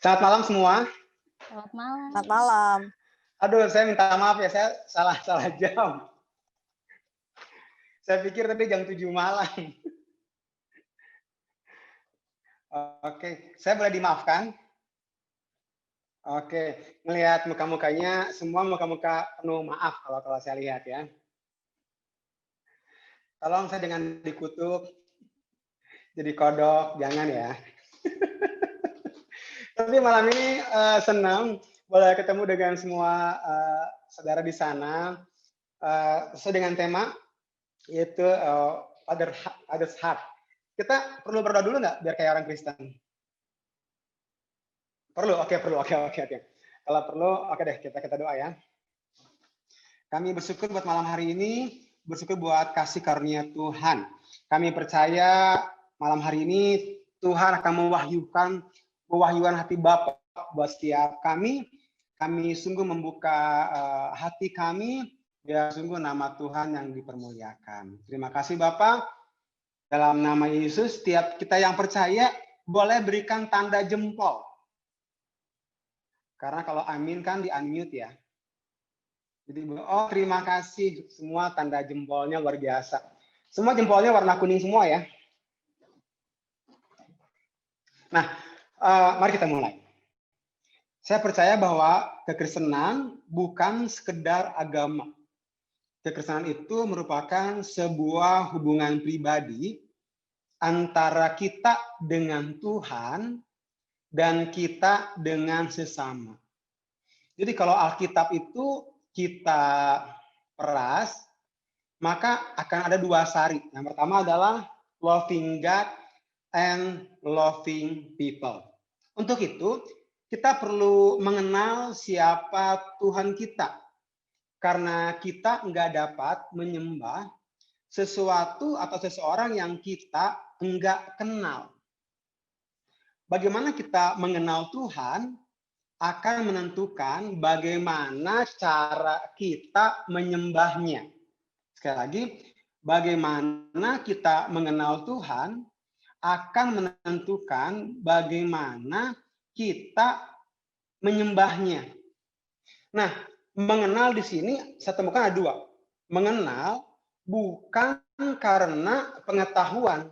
Selamat malam semua. Selamat malam. Selamat malam. Aduh, saya minta maaf ya, saya salah jam. Saya pikir tadi jam 7 malam. Oke, saya boleh dimaafkan? Oke, melihat muka-mukanya, semua muka-muka penuh maaf kalau saya lihat ya. Tolong saya dengan dikutuk, jadi kodok, jangan ya. Tapi malam ini senang boleh ketemu dengan semua saudara di sana sesuai dengan tema yaitu Father's Heart. Kita perlu berdoa dulu nggak biar kayak orang Kristen? Perlu, oke. Kalau perlu, oke deh kita doa ya. Kami bersyukur buat malam hari ini, bersyukur buat kasih karunia Tuhan. Kami percaya malam hari ini Tuhan akan mewahyukan hati Bapa buat setiap kami. Kami sungguh membuka hati kami, biar sungguh nama Tuhan yang dipermuliakan. Terima kasih Bapak. Dalam nama Yesus, setiap kita yang percaya boleh berikan tanda jempol. Karena kalau amin kan di-unmute ya. Jadi, terima kasih semua tanda jempolnya luar biasa. Semua jempolnya warna kuning semua ya. Nah, mari kita mulai. Saya percaya bahwa kekristenan bukan sekedar agama. Kekristenan itu merupakan sebuah hubungan pribadi antara kita dengan Tuhan dan kita dengan sesama. Jadi kalau Alkitab itu kita peras, maka akan ada dua sari. Yang pertama adalah loving God and loving people. Untuk itu, kita perlu mengenal siapa Tuhan kita. Karena kita nggak dapat menyembah sesuatu atau seseorang yang kita nggak kenal. Bagaimana kita mengenal Tuhan akan menentukan bagaimana cara kita menyembahnya. Sekali lagi, bagaimana kita mengenal Tuhan akan menentukan bagaimana kita menyembahnya. Nah, mengenal di sini saya temukan ada dua. Mengenal bukan karena pengetahuan,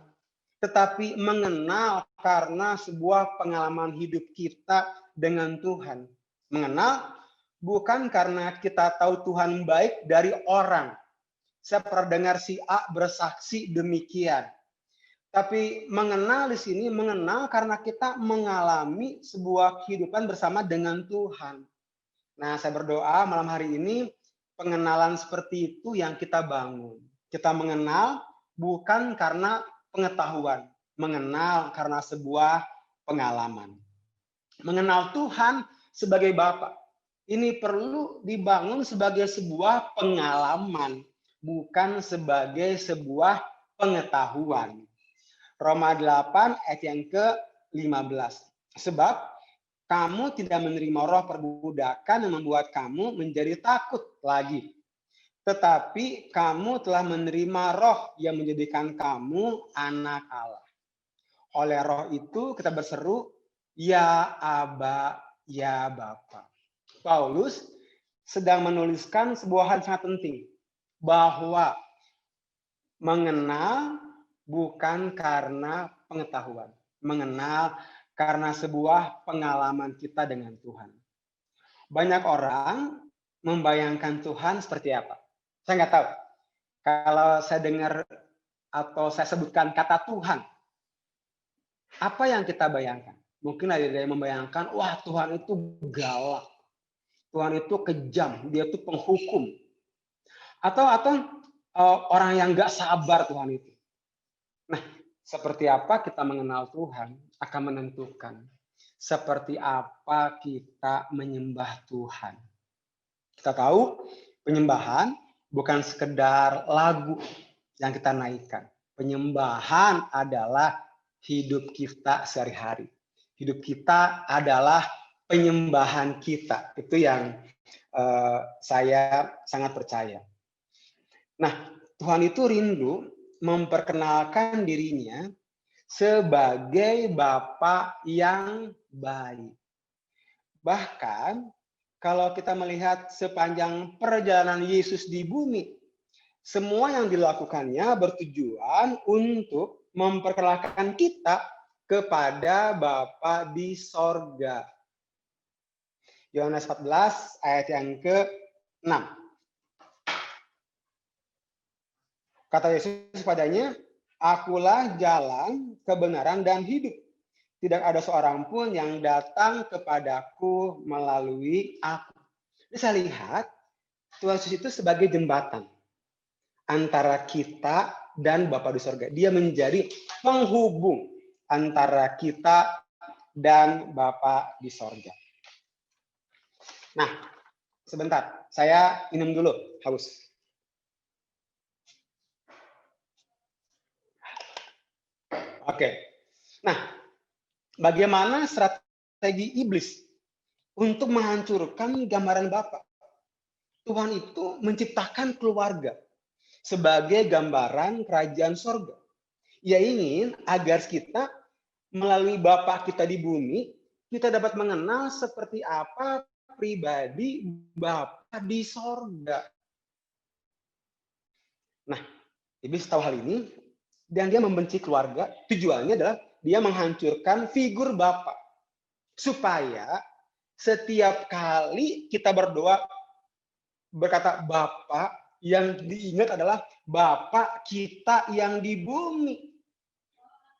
tetapi mengenal karena sebuah pengalaman hidup kita dengan Tuhan. Mengenal bukan karena kita tahu Tuhan baik dari orang. Saya pernah dengar si A bersaksi demikian. Tapi mengenal di sini, mengenal karena kita mengalami sebuah kehidupan bersama dengan Tuhan. Nah, saya berdoa malam hari ini pengenalan seperti itu yang kita bangun. Kita mengenal bukan karena pengetahuan, mengenal karena sebuah pengalaman. Mengenal Tuhan sebagai Bapa. Ini perlu dibangun sebagai sebuah pengalaman, bukan sebagai sebuah pengetahuan. Roma 8 ayat yang ke-15. Sebab kamu tidak menerima roh perbudakan yang membuat kamu menjadi takut lagi. Tetapi kamu telah menerima roh yang menjadikan kamu anak Allah. Oleh roh itu kita berseru, ya Aba, ya Bapa. Paulus sedang menuliskan sebuah hal sangat penting. Bahwa mengenal bukan karena pengetahuan. Mengenal karena sebuah pengalaman kita dengan Tuhan. Banyak orang membayangkan Tuhan seperti apa? Saya nggak tahu. Kalau saya dengar atau saya sebutkan kata Tuhan, apa yang kita bayangkan? Mungkin ada yang membayangkan, wah Tuhan itu galak. Tuhan itu kejam, dia itu penghukum. Atau orang yang nggak sabar Tuhan itu. Nah, seperti apa kita mengenal Tuhan akan menentukan seperti apa kita menyembah Tuhan. Kita tahu penyembahan bukan sekedar lagu yang kita naikkan. Penyembahan adalah hidup kita sehari-hari. Hidup kita adalah penyembahan kita. Itu yang saya sangat percaya. Nah, Tuhan itu rindu memperkenalkan dirinya sebagai Bapa yang baik. Bahkan kalau kita melihat sepanjang perjalanan Yesus di bumi, semua yang dilakukannya bertujuan untuk memperkenalkan kita kepada Bapa di sorga. Yohanes 14 ayat yang ke-6. Kata Yesus padanya, "Akulah jalan, kebenaran, dan hidup. Tidak ada seorang pun yang datang kepadaku melalui aku." Jadi saya lihat Tuhan Yesus itu sebagai jembatan antara kita dan Bapa di sorga. Dia menjadi penghubung antara kita dan Bapa di sorga. Nah, sebentar, saya minum dulu, haus. Oke. Nah, bagaimana strategi iblis untuk menghancurkan gambaran Bapa? Tuhan itu menciptakan keluarga sebagai gambaran kerajaan sorga. Ia ingin agar kita melalui Bapa kita di bumi, kita dapat mengenal seperti apa pribadi Bapa di sorga. Nah, iblis tahu hal ini dan dia membenci keluarga. Tujuannya adalah dia menghancurkan figur Bapa supaya setiap kali kita berdoa berkata Bapa, yang diingat adalah Bapa kita yang di bumi.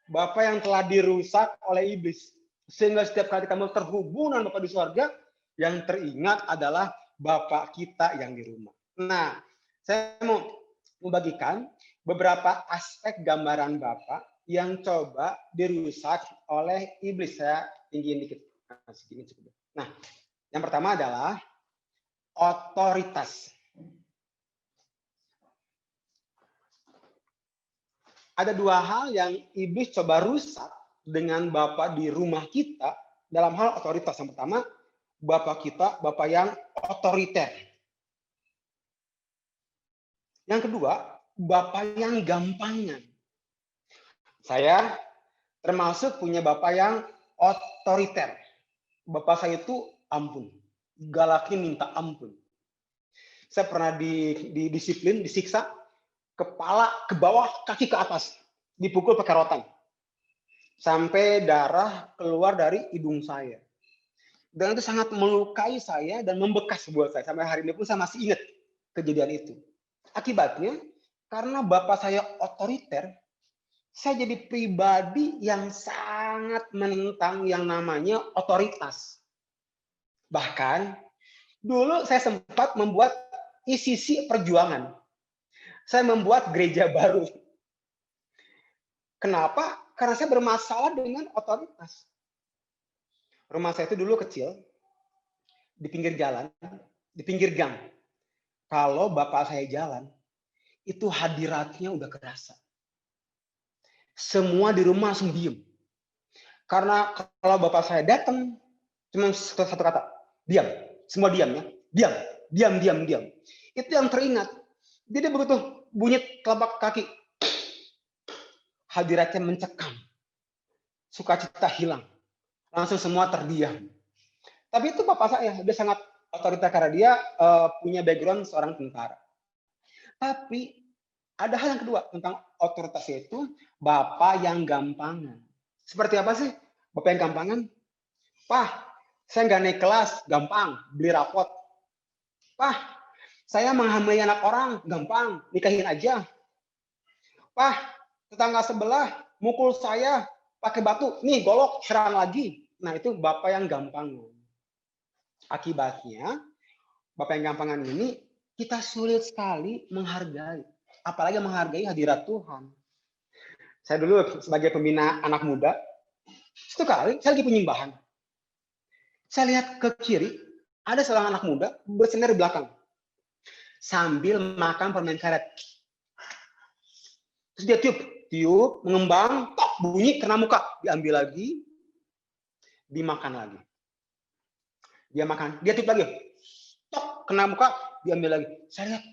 Bapa yang telah dirusak oleh iblis. Sehingga setiap kali kamu terhubung dengan Bapa di sorga, yang teringat adalah Bapa kita yang di rumah. Nah, saya mau membagikan beberapa aspek gambaran Bapa yang coba dirusak oleh iblis. Saya tinggiin dikit. Nah, yang pertama adalah otoritas. Ada dua hal yang iblis coba rusak dengan Bapa di rumah kita dalam hal otoritas. Yang pertama, Bapa kita, Bapa yang otoriter. Yang kedua, Bapa yang gampangan. Saya termasuk punya Bapa yang otoriter. Bapak saya itu ampun, galaknya minta ampun. Saya pernah disiplin, disiksa, kepala ke bawah, kaki ke atas, dipukul pakai rotan. Sampai darah keluar dari hidung saya. Dan itu sangat melukai saya dan membekas buat saya. Sampai hari ini pun saya masih ingat kejadian itu. Akibatnya, karena Bapak saya otoriter, saya jadi pribadi yang sangat menentang yang namanya otoritas. Bahkan, dulu saya sempat membuat ICC perjuangan. Saya membuat gereja baru. Kenapa? Karena saya bermasalah dengan otoritas. Rumah saya itu dulu kecil, di pinggir jalan, di pinggir gang. Kalau bapak saya jalan, itu hadiratnya udah kerasa. Semua di rumah langsung diem. Karena kalau bapak saya datang, cuma satu kata, diam. Semua diam ya, diam. Itu yang teringat. Jadi begitu bunyi telapak kaki, hadiratnya mencekam. Sukacita hilang. Langsung semua terdiam. Tapi itu bapak saya, dia sangat otoriter karena dia punya background seorang tentara. Tapi ada hal yang kedua tentang otoritas itu, bapak yang gampangan. Seperti apa sih bapak yang gampangan? Pak, saya nggak naik kelas, gampang, beli rapot. Pak, saya menghamili anak orang, gampang, nikahin aja. Pak, tetangga sebelah mukul saya pakai batu, nih golok, serang lagi. Nah itu bapak yang gampangan. Akibatnya, bapak yang gampangan ini kita sulit sekali menghargai. Apalagi menghargai hadirat Tuhan. Saya dulu sebagai pembina anak muda, satu kali saya lagi penyembahan. Saya lihat ke kiri, ada seorang anak muda bersender di belakang. Sambil makan permen karet. Terus dia tiup, mengembang, tok, bunyi kena muka. Diambil lagi, dimakan lagi. Dia makan, dia tiup lagi. Tok, kena muka, diambil lagi. Saya lihat,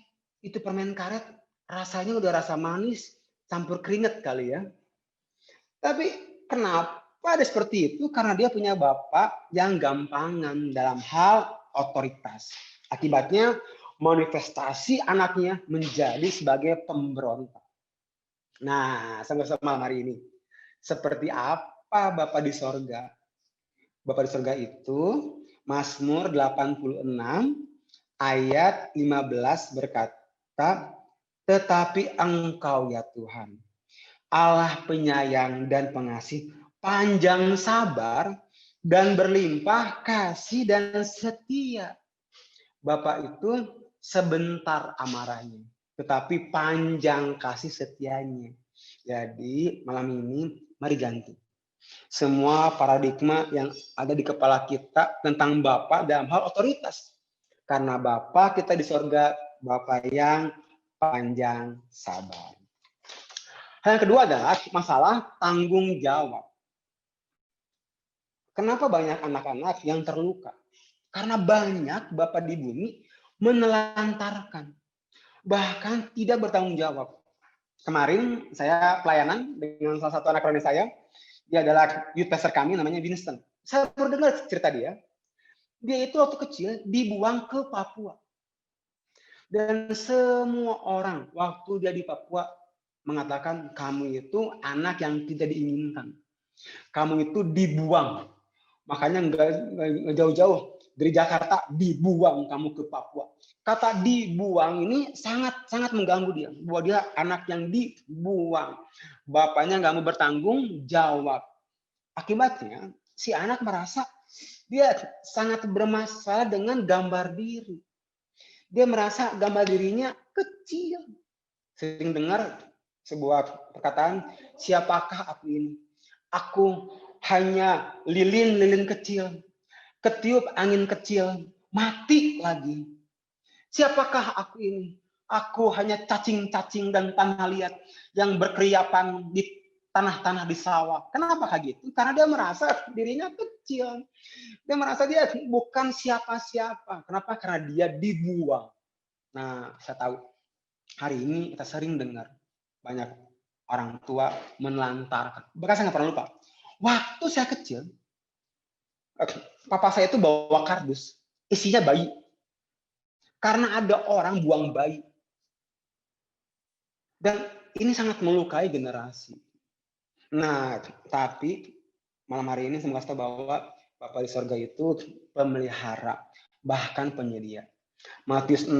itu permen karet, rasanya udah rasa manis, campur keringat kali ya. Tapi kenapa Kok ada seperti itu? Karena dia punya bapak yang gampangan dalam hal otoritas. Akibatnya manifestasi anaknya menjadi sebagai pemberontak. Nah, sama-sama hari ini. Seperti apa Bapak di sorga? Bapak di sorga itu Mazmur 86 ayat 15 berkata, tetapi Engkau ya Tuhan, Allah penyayang dan pengasih, panjang sabar dan berlimpah kasih dan setia. Bapak itu sebentar amarahnya, tetapi panjang kasih setianya. Jadi malam ini mari ganti semua paradigma yang ada di kepala kita tentang Bapak dalam hal otoritas. Karena Bapak kita di sorga, Bapak yang panjang sabar. Hal yang kedua adalah masalah tanggung jawab. Kenapa banyak anak-anak yang terluka? Karena banyak Bapak di bumi menelantarkan, bahkan tidak bertanggung jawab. Kemarin saya pelayanan dengan salah satu anak rani saya. Dia adalah youth pastor kami, namanya Winston. Saya baru dengar cerita dia. Dia itu waktu kecil dibuang ke Papua. Dan semua orang waktu dia di Papua mengatakan kamu itu anak yang tidak diinginkan. Kamu itu dibuang. Makanya nggak jauh-jauh dari Jakarta dibuang kamu ke Papua. Kata dibuang ini sangat mengganggu dia. Bahwa dia anak yang dibuang. Bapaknya nggak mau bertanggung jawab. Akibatnya si anak merasa dia sangat bermasalah dengan gambar diri. Dia merasa gambar dirinya kecil. Sering dengar sebuah perkataan, siapakah aku ini? Aku hanya lilin-lilin kecil, ketiup angin kecil, mati lagi. Siapakah aku ini? Aku hanya cacing-cacing dan tanah liat yang berkeriapan di tanah-tanah di sawah. Kenapa kayak gitu? Karena dia merasa dirinya kecil. Dia merasa dia bukan siapa-siapa. Kenapa? Karena dia dibuang. Nah, saya tahu hari ini kita sering dengar banyak orang tua menelantarkan. Bahkan saya nggak pernah lupa. Waktu saya kecil, papa saya itu bawa kardus, isinya bayi. Karena ada orang buang bayi. Dan ini sangat melukai generasi. Nah, tapi malam hari ini saya mau kasih tahu bahwa Bapa di sorga itu pemelihara, bahkan penyedia. Matius 6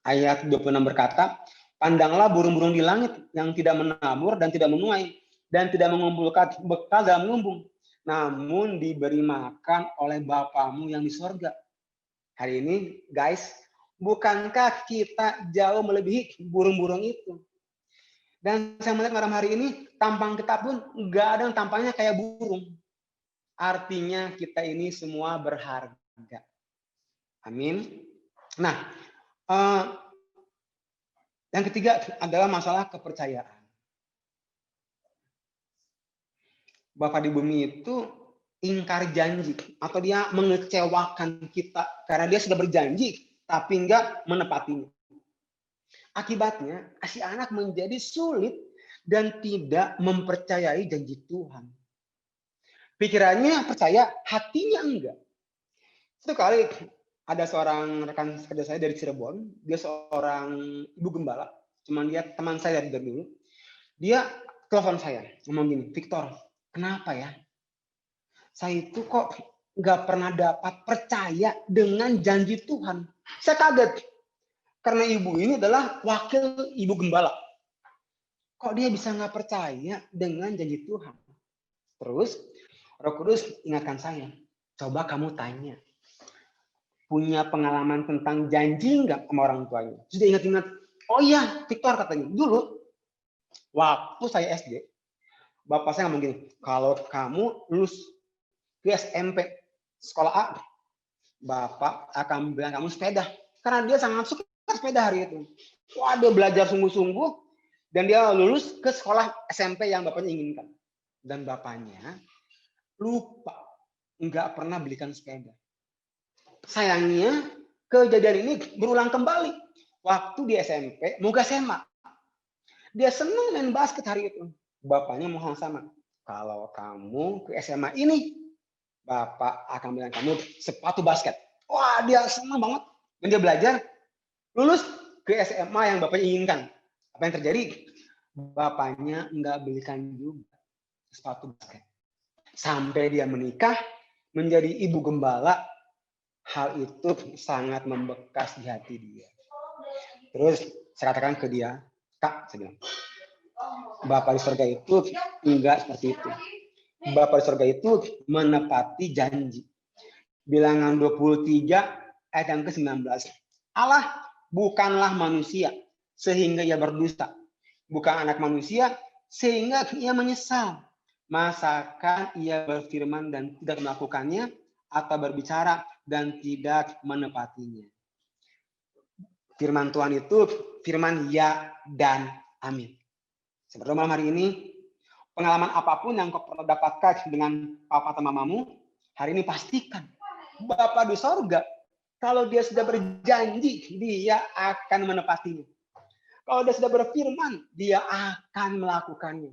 ayat 26 berkata, pandanglah burung-burung di langit yang tidak menabur dan tidak menuai dan tidak mengumpulkan bekal dalam lumbung, namun diberi makan oleh Bapamu yang di sorga. Hari ini, guys, bukankah kita jauh melebihi burung-burung itu? Dan saya melihat malam hari ini, tampang kita pun nggak ada yang tampangnya kayak burung. Artinya kita ini semua berharga. Amin. Nah, yang ketiga adalah masalah kepercayaan. Bapak di bumi itu ingkar janji atau dia mengecewakan kita karena dia sudah berjanji tapi enggak menepatinya. Akibatnya si anak menjadi sulit dan tidak mempercayai janji Tuhan. Pikirannya percaya, hatinya enggak. Satu kali ada seorang rekan kerja saya dari Cirebon, dia seorang ibu gembala, cuman dia teman saya dari dulu. Dia telepon saya, ngomong gini, Victor, kenapa ya? Saya itu kok nggak pernah dapat percaya dengan janji Tuhan. Saya kaget, karena ibu ini adalah wakil ibu gembala. Kok dia bisa nggak percaya dengan janji Tuhan? Terus Roh Kudus ingatkan saya, coba kamu tanya, punya pengalaman tentang janji nggak sama orang tuanya? Sudah ingat-ingat, oh iya Victor katanya, dulu waktu saya SD, bapak saya ngomong gini, kalau kamu lulus ke SMP sekolah A, bapak akan bilang kamu sepeda. Karena dia sangat suka sepeda hari itu. Wah, dia belajar sungguh-sungguh, dan dia lulus ke sekolah SMP yang bapaknya inginkan. Dan bapaknya lupa, nggak pernah belikan sepeda. Sayangnya, kejadian ini berulang kembali. Waktu di SMP, mau ke SMA. Dia senang main basket hari itu. Bapaknya mau hal sama. kalau kamu ke SMA ini, Bapak akan bilang kamu sepatu basket. Wah, dia senang banget. Dan dia belajar, lulus ke SMA yang Bapaknya inginkan. Apa yang terjadi? Bapaknya nggak belikan juga sepatu basket. Sampai dia menikah, menjadi ibu gembala, hal itu sangat membekas di hati dia. Terus saya katakan ke dia, Kak, saya bilang, Bapak di surga itu enggak seperti itu. Bapak di surga itu menepati janji. Bilangan 23 ayat yang ke-19. Allah bukanlah manusia sehingga ia berdusta. Bukan anak manusia sehingga ia menyesal. Masakan ia berfirman dan tidak melakukannya, atau berbicara dan tidak menepatinya. Firman Tuhan itu firman ya dan amin. Seperti malam hari ini, pengalaman apapun yang kau pernah dapatkan dengan papa atau mamamu, hari ini pastikan Bapa di sorga, kalau dia sudah berjanji, dia akan menepatinya. Kalau dia sudah berfirman, dia akan melakukannya.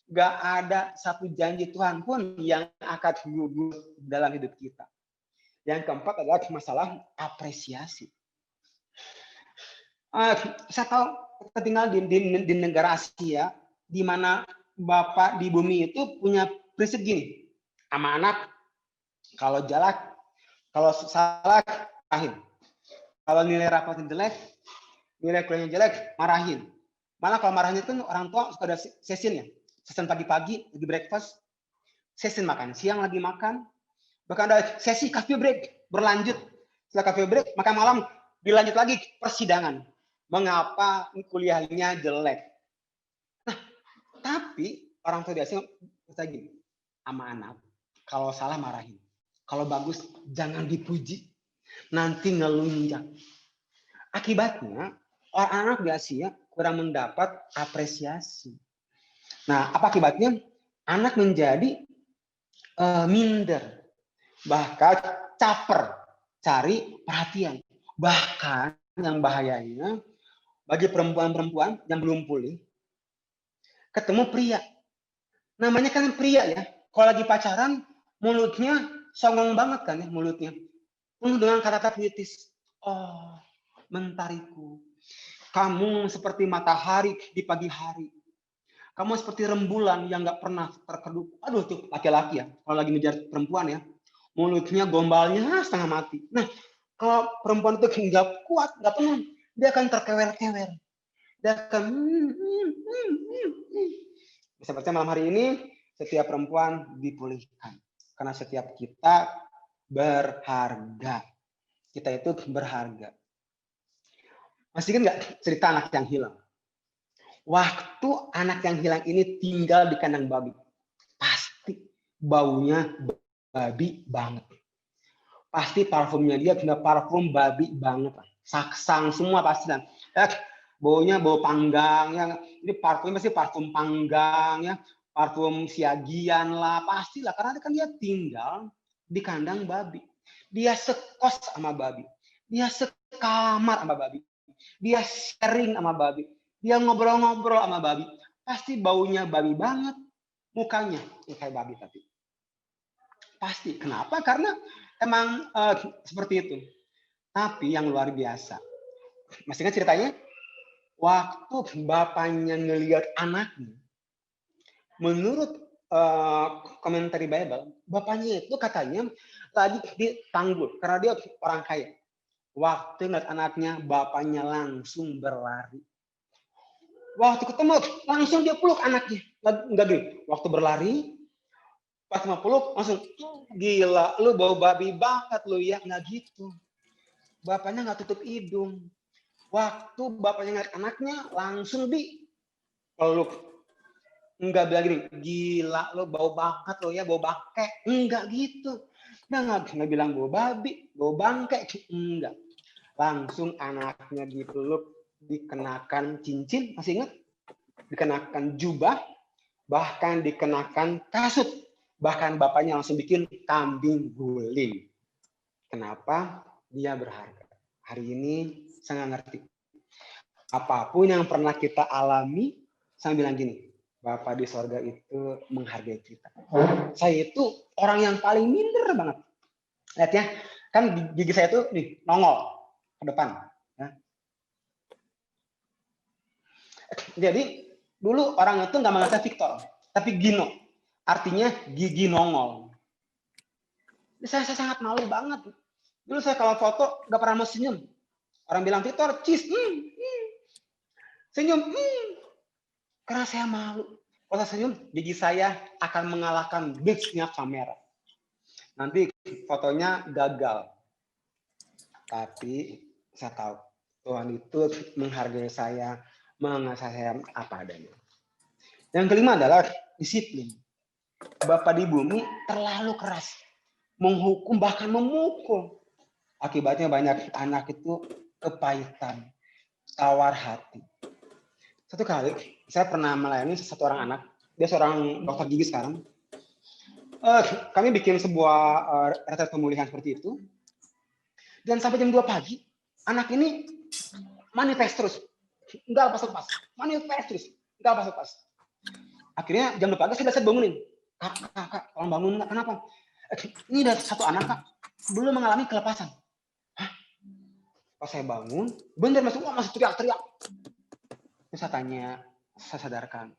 Gak ada satu janji Tuhan pun yang akan gugur dalam hidup kita. Yang keempat adalah masalah apresiasi. Saya tahu kita tinggal di negara Asia, di mana Bapak di bumi itu punya prinsip gini, sama anak, kalau salah, marahin. Kalau nilai rapotnya jelek, nilai kuliahnya jelek, marahin. Malah kalau marahnya itu orang tua suka ada session ya. Session pagi-pagi, lagi breakfast. Session makan siang, lagi makan. Bahkan ada sesi coffee break, berlanjut. Setelah coffee break, makan malam, dilanjut lagi persidangan. Mengapa kuliahnya jelek? Nah, tapi orang tua biasanya gini, sama anak, kalau salah marahin. Kalau bagus, jangan dipuji. Nanti ngelunjak. Akibatnya, orang-anak di Asia kurang mendapat apresiasi. Nah, apa akibatnya? Anak menjadi minder. Bahkan caper, cari perhatian. Bahkan yang bahayanya, bagi perempuan-perempuan yang belum pulih, ketemu pria. Namanya kan pria ya. Kalau lagi pacaran, mulutnya songong banget kan ya mulutnya. Penuh dengan kata-kata puitis. Oh, mentariku. Kamu seperti matahari di pagi hari. Kamu seperti rembulan yang nggak pernah terkeduk. Aduh tuh laki-laki ya. Kalau lagi ngejar perempuan ya. Mulutnya gombalnya setengah mati. Nah, kalau perempuan itu nggak kuat, nggak tenang, dia akan terkewer-kewer. Dia akan seperti malam hari ini, setiap perempuan dipulihkan. Karena setiap kita berharga. Kita itu berharga. Masih ingat nggak cerita anak yang hilang? Waktu anak yang hilang ini tinggal di kandang babi, pasti baunya babi banget. Pasti parfumnya dia kena parfum babi banget. Saksang semua pasti. Baunya bau panggang. Ya. Ini parfumnya pasti parfum panggang. Ya. Parfum siagian lah. Pastilah. Karena kan dia tinggal di kandang babi. Dia sekos sama babi. Dia sekamar sama babi. Dia sharing sama babi. Dia ngobrol-ngobrol sama babi. Pasti baunya babi banget. Mukanya kayak babi tapi. Pasti. Kenapa? Karena emang seperti itu. Tapi yang luar biasa. Masih ingat ceritanya? Waktu bapaknya ngelihat anaknya, menurut komentar Bible, bapaknya itu katanya lagi di tanggul. Karena dia orang kaya. Waktu ngeliat anaknya, bapaknya langsung berlari. Waktu ketemu, langsung dia peluk anaknya. Enggak gini. Waktu berlari, pas mau peluk, langsung, gila, lu bau babi banget lu ya. Nggak gitu. Bapaknya nggak tutup hidung. Waktu bapaknya ngeliat anaknya, langsung dipeluk. Enggak bilang gini, gila lu bau banget lu ya, bau bangke. Enggak gitu. Nggak bilang bau babi, bau bangke. Enggak. Langsung anaknya dipeluk, dikenakan cincin, masih ingat? Dikenakan jubah, bahkan dikenakan kasut. Bahkan bapaknya langsung bikin kambing guling. Kenapa? Dia berharga. Hari ini saya nggak ngerti. Apapun yang pernah kita alami, saya bilang gini, Bapak di sorga itu menghargai kita. Saya itu orang yang paling minder banget. Lihat ya, kan gigi saya tuh nih nongol ke depan. Ya. Jadi dulu orang itu nggak manggil saya Victor, tapi Gino. Artinya gigi nongol. Saya sangat malu banget. Dulu saya kalau foto nggak pernah mau senyum. Orang bilang Victor, cheese, senyum, karena saya malu. Kalau saya senyum, gigi saya akan mengalahkan blitz-nya kamera. Nanti fotonya gagal. Tapi saya tahu Tuhan itu menghargai saya, mengasihi saya apa adanya. Yang kelima adalah disiplin. Bapak di bumi terlalu keras, menghukum bahkan memukul. Akibatnya banyak anak itu kepahitan, tawar hati. Satu kali saya pernah melayani satu orang anak, dia seorang dokter gigi sekarang. Kami bikin sebuah retret pemulihan seperti itu, dan sampai jam 2 pagi anak ini manifest terus, nggak lepas-lepas, manifest terus, nggak lepas-lepas. Akhirnya jam 2 pagi saya bangunin, kak, tolong bangun nggak? Kenapa? Ini ada satu anak kak, belum mengalami kelepasan. Hah? Pas saya bangun, bener masih teriak-teriak. Terus saya tanya, saya sadarkan,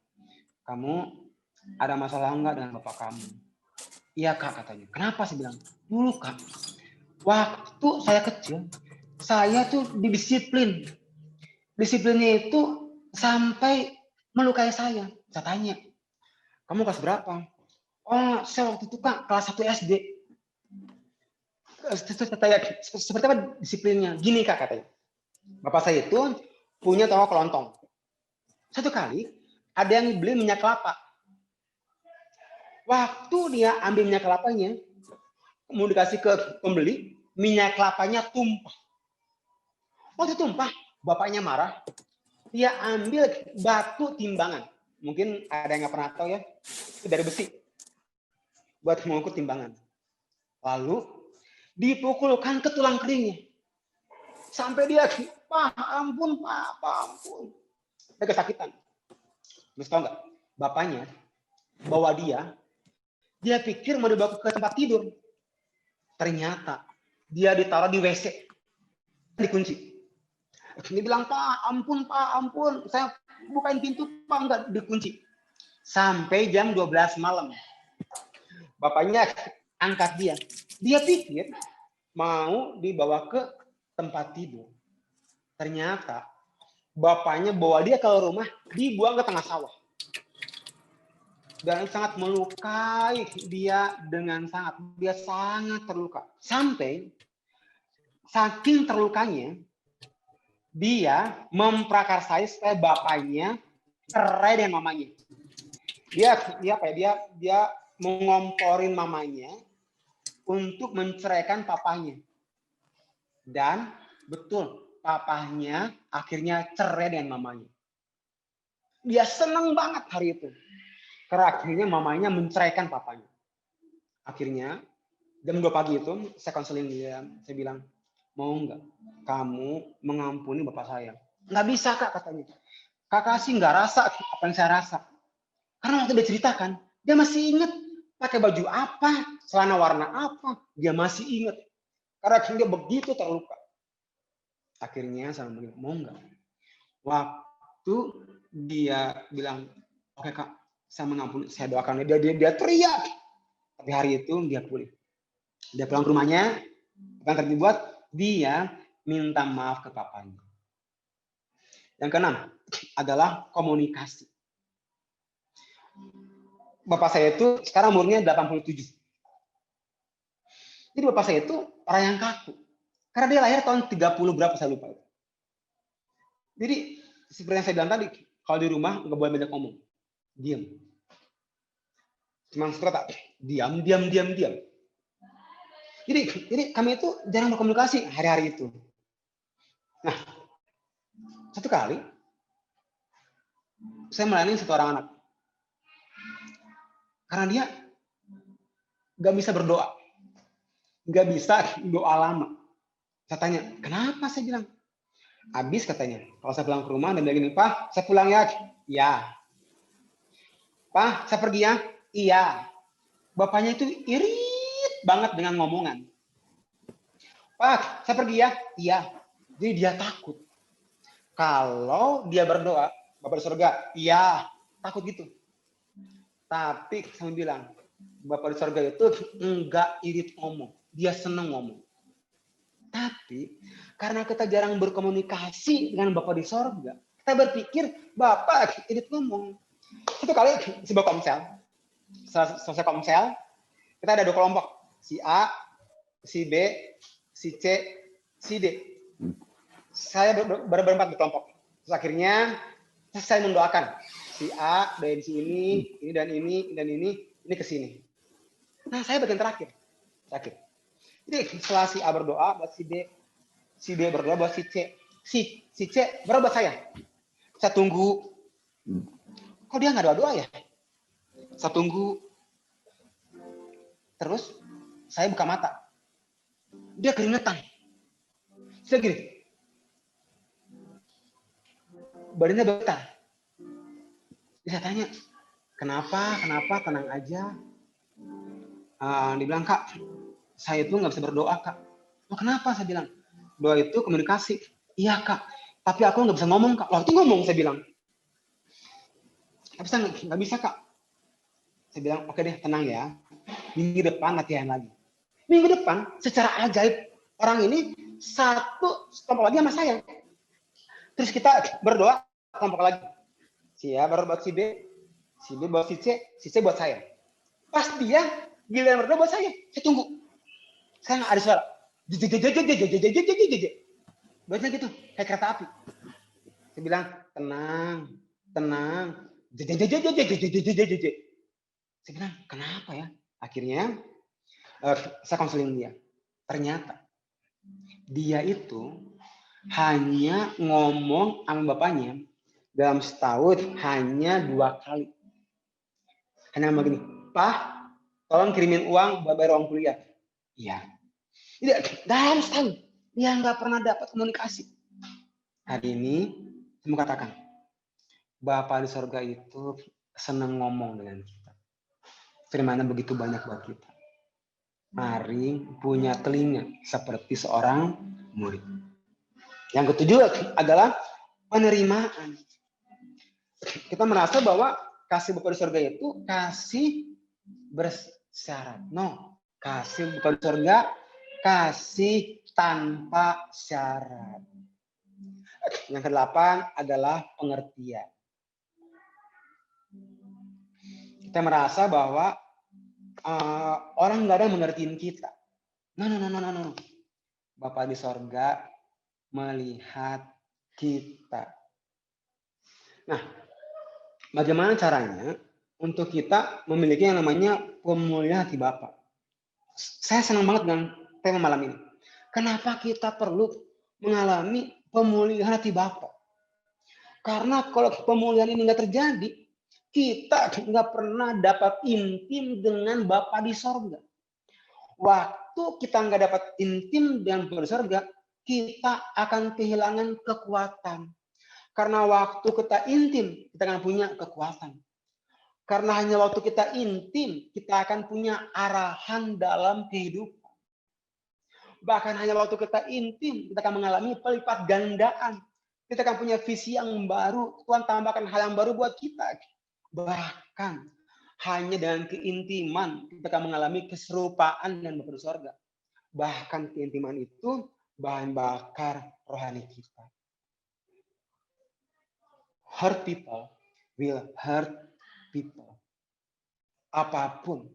kamu ada masalah nggak dengan bapak kamu? Iya kak, katanya. Kenapa? Saya bilang, dulu kak, waktu saya kecil, saya tuh didisiplin. Disiplinnya itu sampai melukai saya. Saya tanya, kamu kelas berapa? Oh, saya waktu itu kak, kelas 1 SD. Saya tanya, seperti apa disiplinnya? Gini kak, katanya. Bapak saya itu punya toko kelontong. Satu kali, ada yang beli minyak kelapa. Waktu dia ambil minyak kelapanya, mau dikasih ke pembeli, minyak kelapanya tumpah. Waktu tumpah, bapaknya marah. Dia ambil batu timbangan. Mungkin ada yang nggak pernah tahu ya, itu dari besi. Buat mengukur timbangan. Lalu, dipukulkan ke tulang keringnya. Sampai dia, Pak, ampun, Pak, ampun. Dia kesakitan. Mas tahu nggak? Bapaknya bawa dia pikir mau dibawa ke tempat tidur. Ternyata dia ditaruh di WC, dikunci. Dia bilang, Pak, ampun, saya bukain pintu, Pak, enggak, dikunci. Sampai jam 12 malam. Bapaknya angkat dia. Dia pikir mau dibawa ke tempat tidur. Ternyata bapaknya bawa dia ke rumah, dibuang ke tengah sawah. Dan sangat melukai dia dengan sangat. Dia sangat terluka. Sampai saking terlukanya, dia memprakarsai supaya bapaknya cerai dengan mamanya. Dia mengomporin mamanya untuk menceraikan papanya. Dan betul, papanya akhirnya cerai dengan mamanya. Dia senang banget hari itu. Karena akhirnya mamanya menceraikan papanya. Akhirnya, jam 2 pagi itu, saya konseling dia. Saya bilang, mau nggak kamu mengampuni bapak saya? Nggak bisa kak, katanya. Kakak sih nggak rasa apa yang saya rasa. Karena waktu dia ceritakan, dia masih ingat pakai baju apa, celana warna apa, dia masih ingat. Karena dia begitu terluka. Akhirnya saya bilang, mau nggak? Waktu dia bilang, oke kak, saya mengampuni, saya doakan dia teriak. Tapi hari itu dia pulih. Dia pulang ke rumahnya, apa yang terjadi buat dia minta maaf ke papanya. Yang keenam adalah komunikasi. Bapak saya itu sekarang umurnya 87. Jadi bapak saya itu orang yang kaku. Karena dia lahir tahun 30 berapa saya lupa. Jadi seperti yang saya bilang tadi, kalau di rumah nggak boleh banyak ngomong. Diam. Cuma setelah diam. Jadi kami itu jarang berkomunikasi hari-hari itu. Nah, satu kali saya melayani satu orang anak. Karena dia nggak bisa berdoa. Nggak bisa doa lama. Saya tanya, kenapa? Saya bilang, habis katanya. Kalau saya pulang ke rumah dan bilang gini, Pak, saya pulang ya. Ya. Pak, saya pergi ya. Iya. Bapaknya itu irit banget dengan ngomongan. Pak, saya pergi ya. Iya. Jadi dia takut. Kalau dia berdoa, Bapak di surga, iya, takut gitu. Tapi saya bilang, Bapak di surga itu enggak irit ngomong. Dia seneng ngomong. Tapi karena kita jarang berkomunikasi dengan Bapak di surga, kita berpikir Bapak irit ngomong. Satu kali sebuah komsel, selesai komsel, kita ada 2 kelompok, si A, si B, si C, si D. Saya berempat di kelompok. Terus akhirnya saya mendoakan si A dari sini, ini dan ini ke sini. Nah, saya bagian terakhir. Jadi setelah si A berdoa buat si D berdoa buat si C, si C berdoa buat saya. Saya tunggu. Kok dia nggak doa-doa ya? Saya tunggu. Terus saya buka mata. Dia keringetan. Saya gini. Badannya bergetar. Saya tanya, kenapa, tenang aja. Dibilang, Kak, saya itu nggak bisa berdoa, Kak. Oh, kenapa? Saya bilang, doa itu komunikasi. Iya, Kak, tapi aku nggak bisa ngomong, Kak. Loh, itu ngomong, saya bilang. Nggak bisa, Kak. Saya bilang, oke deh, tenang ya. Minggu depan latihan lagi. Minggu depan, secara ajaib, orang ini satu kelompok lagi sama saya. Terus kita berdoa kelompok lagi. Si A berdoa buat si B buat si C buat saya. Pas dia giliran berdoa buat saya tunggu. Sekarang ada suara. Buatnya gitu, kayak kereta api. Saya bilang, tenang. Saya bilang, kenapa ya? Akhirnya saya konseling dia. Ternyata dia itu hanya ngomong sama bapaknya dalam setahun hanya 2 kali. Hanya begini, Pak, tolong kirimin uang buat bayar uang kuliah. Iya. Dalam setahun dia nggak pernah dapat komunikasi. Hari ini saya mau katakan, Bapa di surga itu senang ngomong dengan kita. Firman-Nya begitu banyak buat kita. Mari punya telinga seperti seorang murid. Yang ketujuh adalah penerimaan. Kita merasa bahwa kasih Bapa di surga itu kasih bersyarat. No, kasih Bapa di surga kasih tanpa syarat. Yang kedelapan adalah pengertian. Kita merasa bahwa orang nggak ada yang mengertiin kita. No. Bapa di sorga melihat kita. Nah, bagaimana caranya untuk kita memiliki yang namanya pemulihan hati Bapa? Saya senang banget dengan tema malam ini. Kenapa kita perlu mengalami pemulihan hati Bapa? Karena kalau pemulihan ini nggak terjadi, kita nggak pernah dapat intim dengan Bapa di sorga. Waktu kita nggak dapat intim dengan Bapa di sorga, kita akan kehilangan kekuatan. Karena waktu kita intim, kita akan punya kekuatan. Karena hanya waktu kita intim, kita akan punya arahan dalam kehidupan. Bahkan hanya waktu kita intim, kita akan mengalami pelipat gandaan. Kita akan punya visi yang baru. Tuhan tambahkan hal yang baru buat kita. Bahkan hanya dengan keintiman, kita akan mengalami keserupaan dengan Bapa di sorga. Bahkan keintiman itu bahan bakar rohani kita. Hurt people will hurt people. Apapun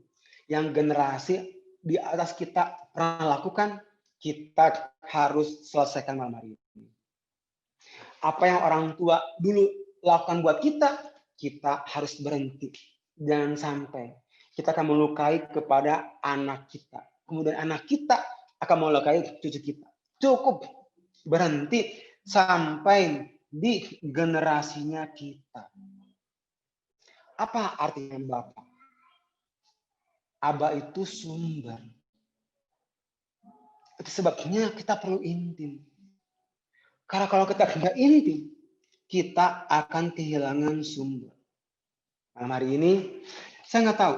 yang generasi di atas kita pernah lakukan, kita harus selesaikan malam hari ini. Apa yang orang tua dulu lakukan buat kita, kita harus berhenti. Jangan sampai kita akan melukai kepada anak kita. Kemudian anak kita akan melukai cucu kita. Cukup berhenti sampai di generasinya kita. Apa artinya Bapak? Aba itu sumber. Itu sebabnya kita perlu intim. Karena kalau kita tidak intim, kita akan kehilangan sumber. Malam hari ini, saya nggak tahu,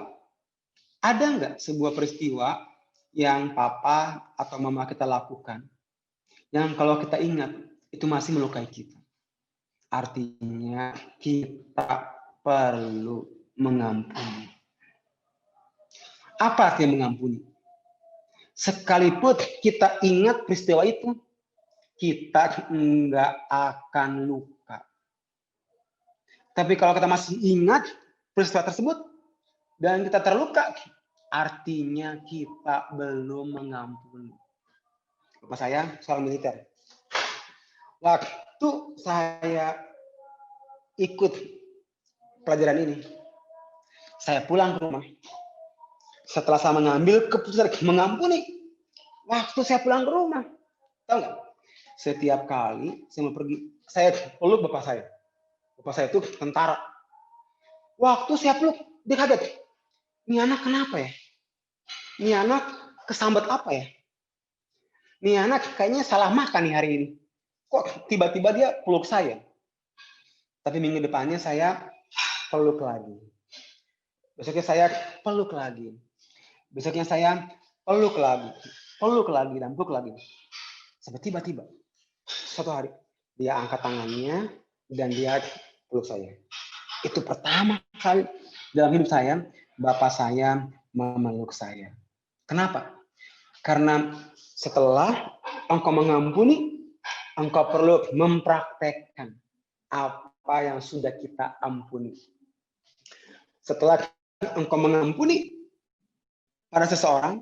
ada nggak sebuah peristiwa yang papa atau mama kita lakukan, yang kalau kita ingat, itu masih melukai kita. Artinya kita perlu mengampuni. Apa artinya mengampuni? Sekalipun kita ingat peristiwa itu, kita nggak akan luka. Tapi kalau kita masih ingat peristiwa tersebut dan kita terluka, artinya kita belum mengampuni. Bapak saya seorang militer. Waktu saya ikut pelajaran ini, saya pulang ke rumah. Setelah saya mengambil keputusan mengampuni, waktu saya pulang ke rumah, tahu nggak? Setiap kali saya mau pergi, saya peluk bapak saya. Bapak saya itu tentara. Waktu saya peluk, dia kaget. Ini anak kenapa ya? Ini anak kesambat apa ya? Ini anak kayaknya salah makan nih hari ini. Kok tiba-tiba dia peluk saya? Tapi minggu depannya saya peluk lagi. Besoknya saya peluk lagi. Besoknya saya peluk lagi. Peluk lagi dan peluk lagi. Sampai tiba-tiba suatu hari dia angkat tangannya dan dia peluk saya. Itu pertama kali dalam hidup saya, bapak saya memeluk saya. Kenapa? Karena setelah engkau mengampuni, engkau perlu mempraktekkan apa yang sudah kita ampuni. Setelah engkau mengampuni pada seseorang,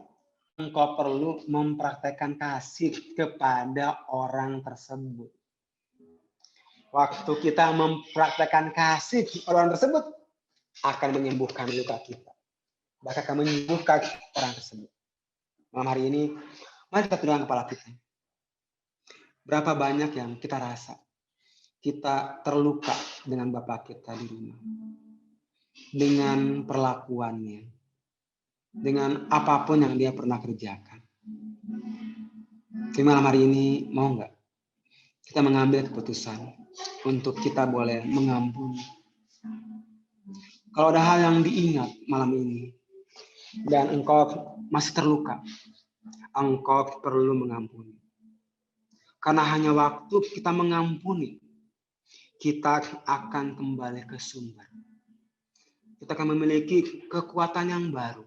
engkau perlu mempraktekkan kasih kepada orang tersebut. Waktu kita mempraktekkan kasih orang tersebut, akan menyembuhkan luka kita. Bahkan akan menyembuhkan orang tersebut. Malam hari ini, mari kita tundukkan kepala kita. Berapa banyak yang kita rasa kita terluka dengan bapak kita di rumah, dengan perlakuannya, dengan apapun yang dia pernah kerjakan. Tapi malam hari ini mau nggak kita mengambil keputusan untuk kita boleh mengampuni. Kalau ada hal yang diingat malam ini dan engkau masih terluka, engkau perlu mengampuni. Karena hanya waktu kita mengampuni, kita akan kembali ke sumber. Kita akan memiliki kekuatan yang baru.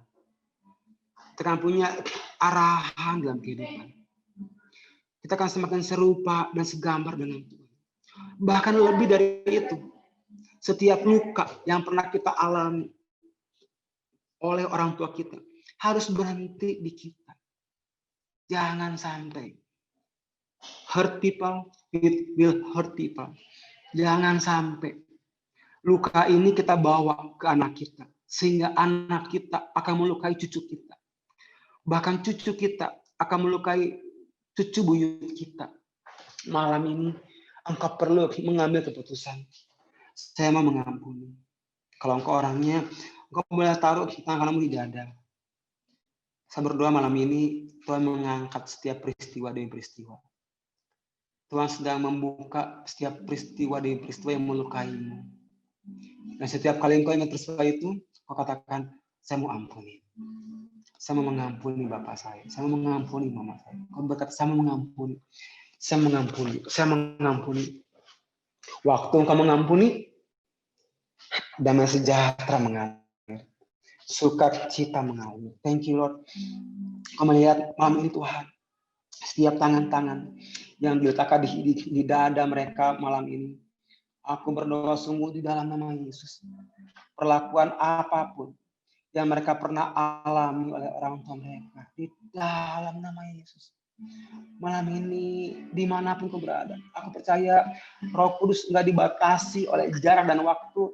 Kita akan punya arahan dalam kehidupan. Kita akan semakin serupa dan segambar dengan Tuhan. Bahkan lebih dari itu, setiap luka yang pernah kita alami oleh orang tua kita harus berhenti di kita. Jangan sampai hurt people, it will hurt people. Jangan sampai luka ini kita bawa ke anak kita, sehingga anak kita akan melukai cucu kita. Bahkan cucu kita akan melukai cucu buyut kita. Malam ini engkau perlu mengambil keputusan. Saya mau mengampuni. Kalau engkau orangnya, engkau boleh taruh tangan kamu di dada. Saya berdoa malam ini Tuhan mengangkat setiap peristiwa demi peristiwa. Tuhan sedang membuka setiap peristiwa demi peristiwa yang melukaimu. Dan setiap kali engkau ingat peristiwa itu, kau katakan, saya mau ampuni. Saya mau mengampuni bapak saya. Saya mau mengampuni mama saya. Kau berkata, saya mau mengampuni. Saya mengampuni. Saya mengampuni. Waktu engkau mengampuni, damai sejahtera mengalir. Sukacita mengalir. Thank you Lord. Kau melihat malam ini Tuhan. Setiap tangan-tangan yang diletakkan di dada mereka malam ini. Aku berdoa sungguh di dalam nama Yesus. Perlakuan apapun yang mereka pernah alami oleh orang tua mereka. Di dalam nama Yesus. Malam ini, dimanapun kau berada. Aku percaya Roh Kudus nggak dibatasi oleh jarak dan waktu.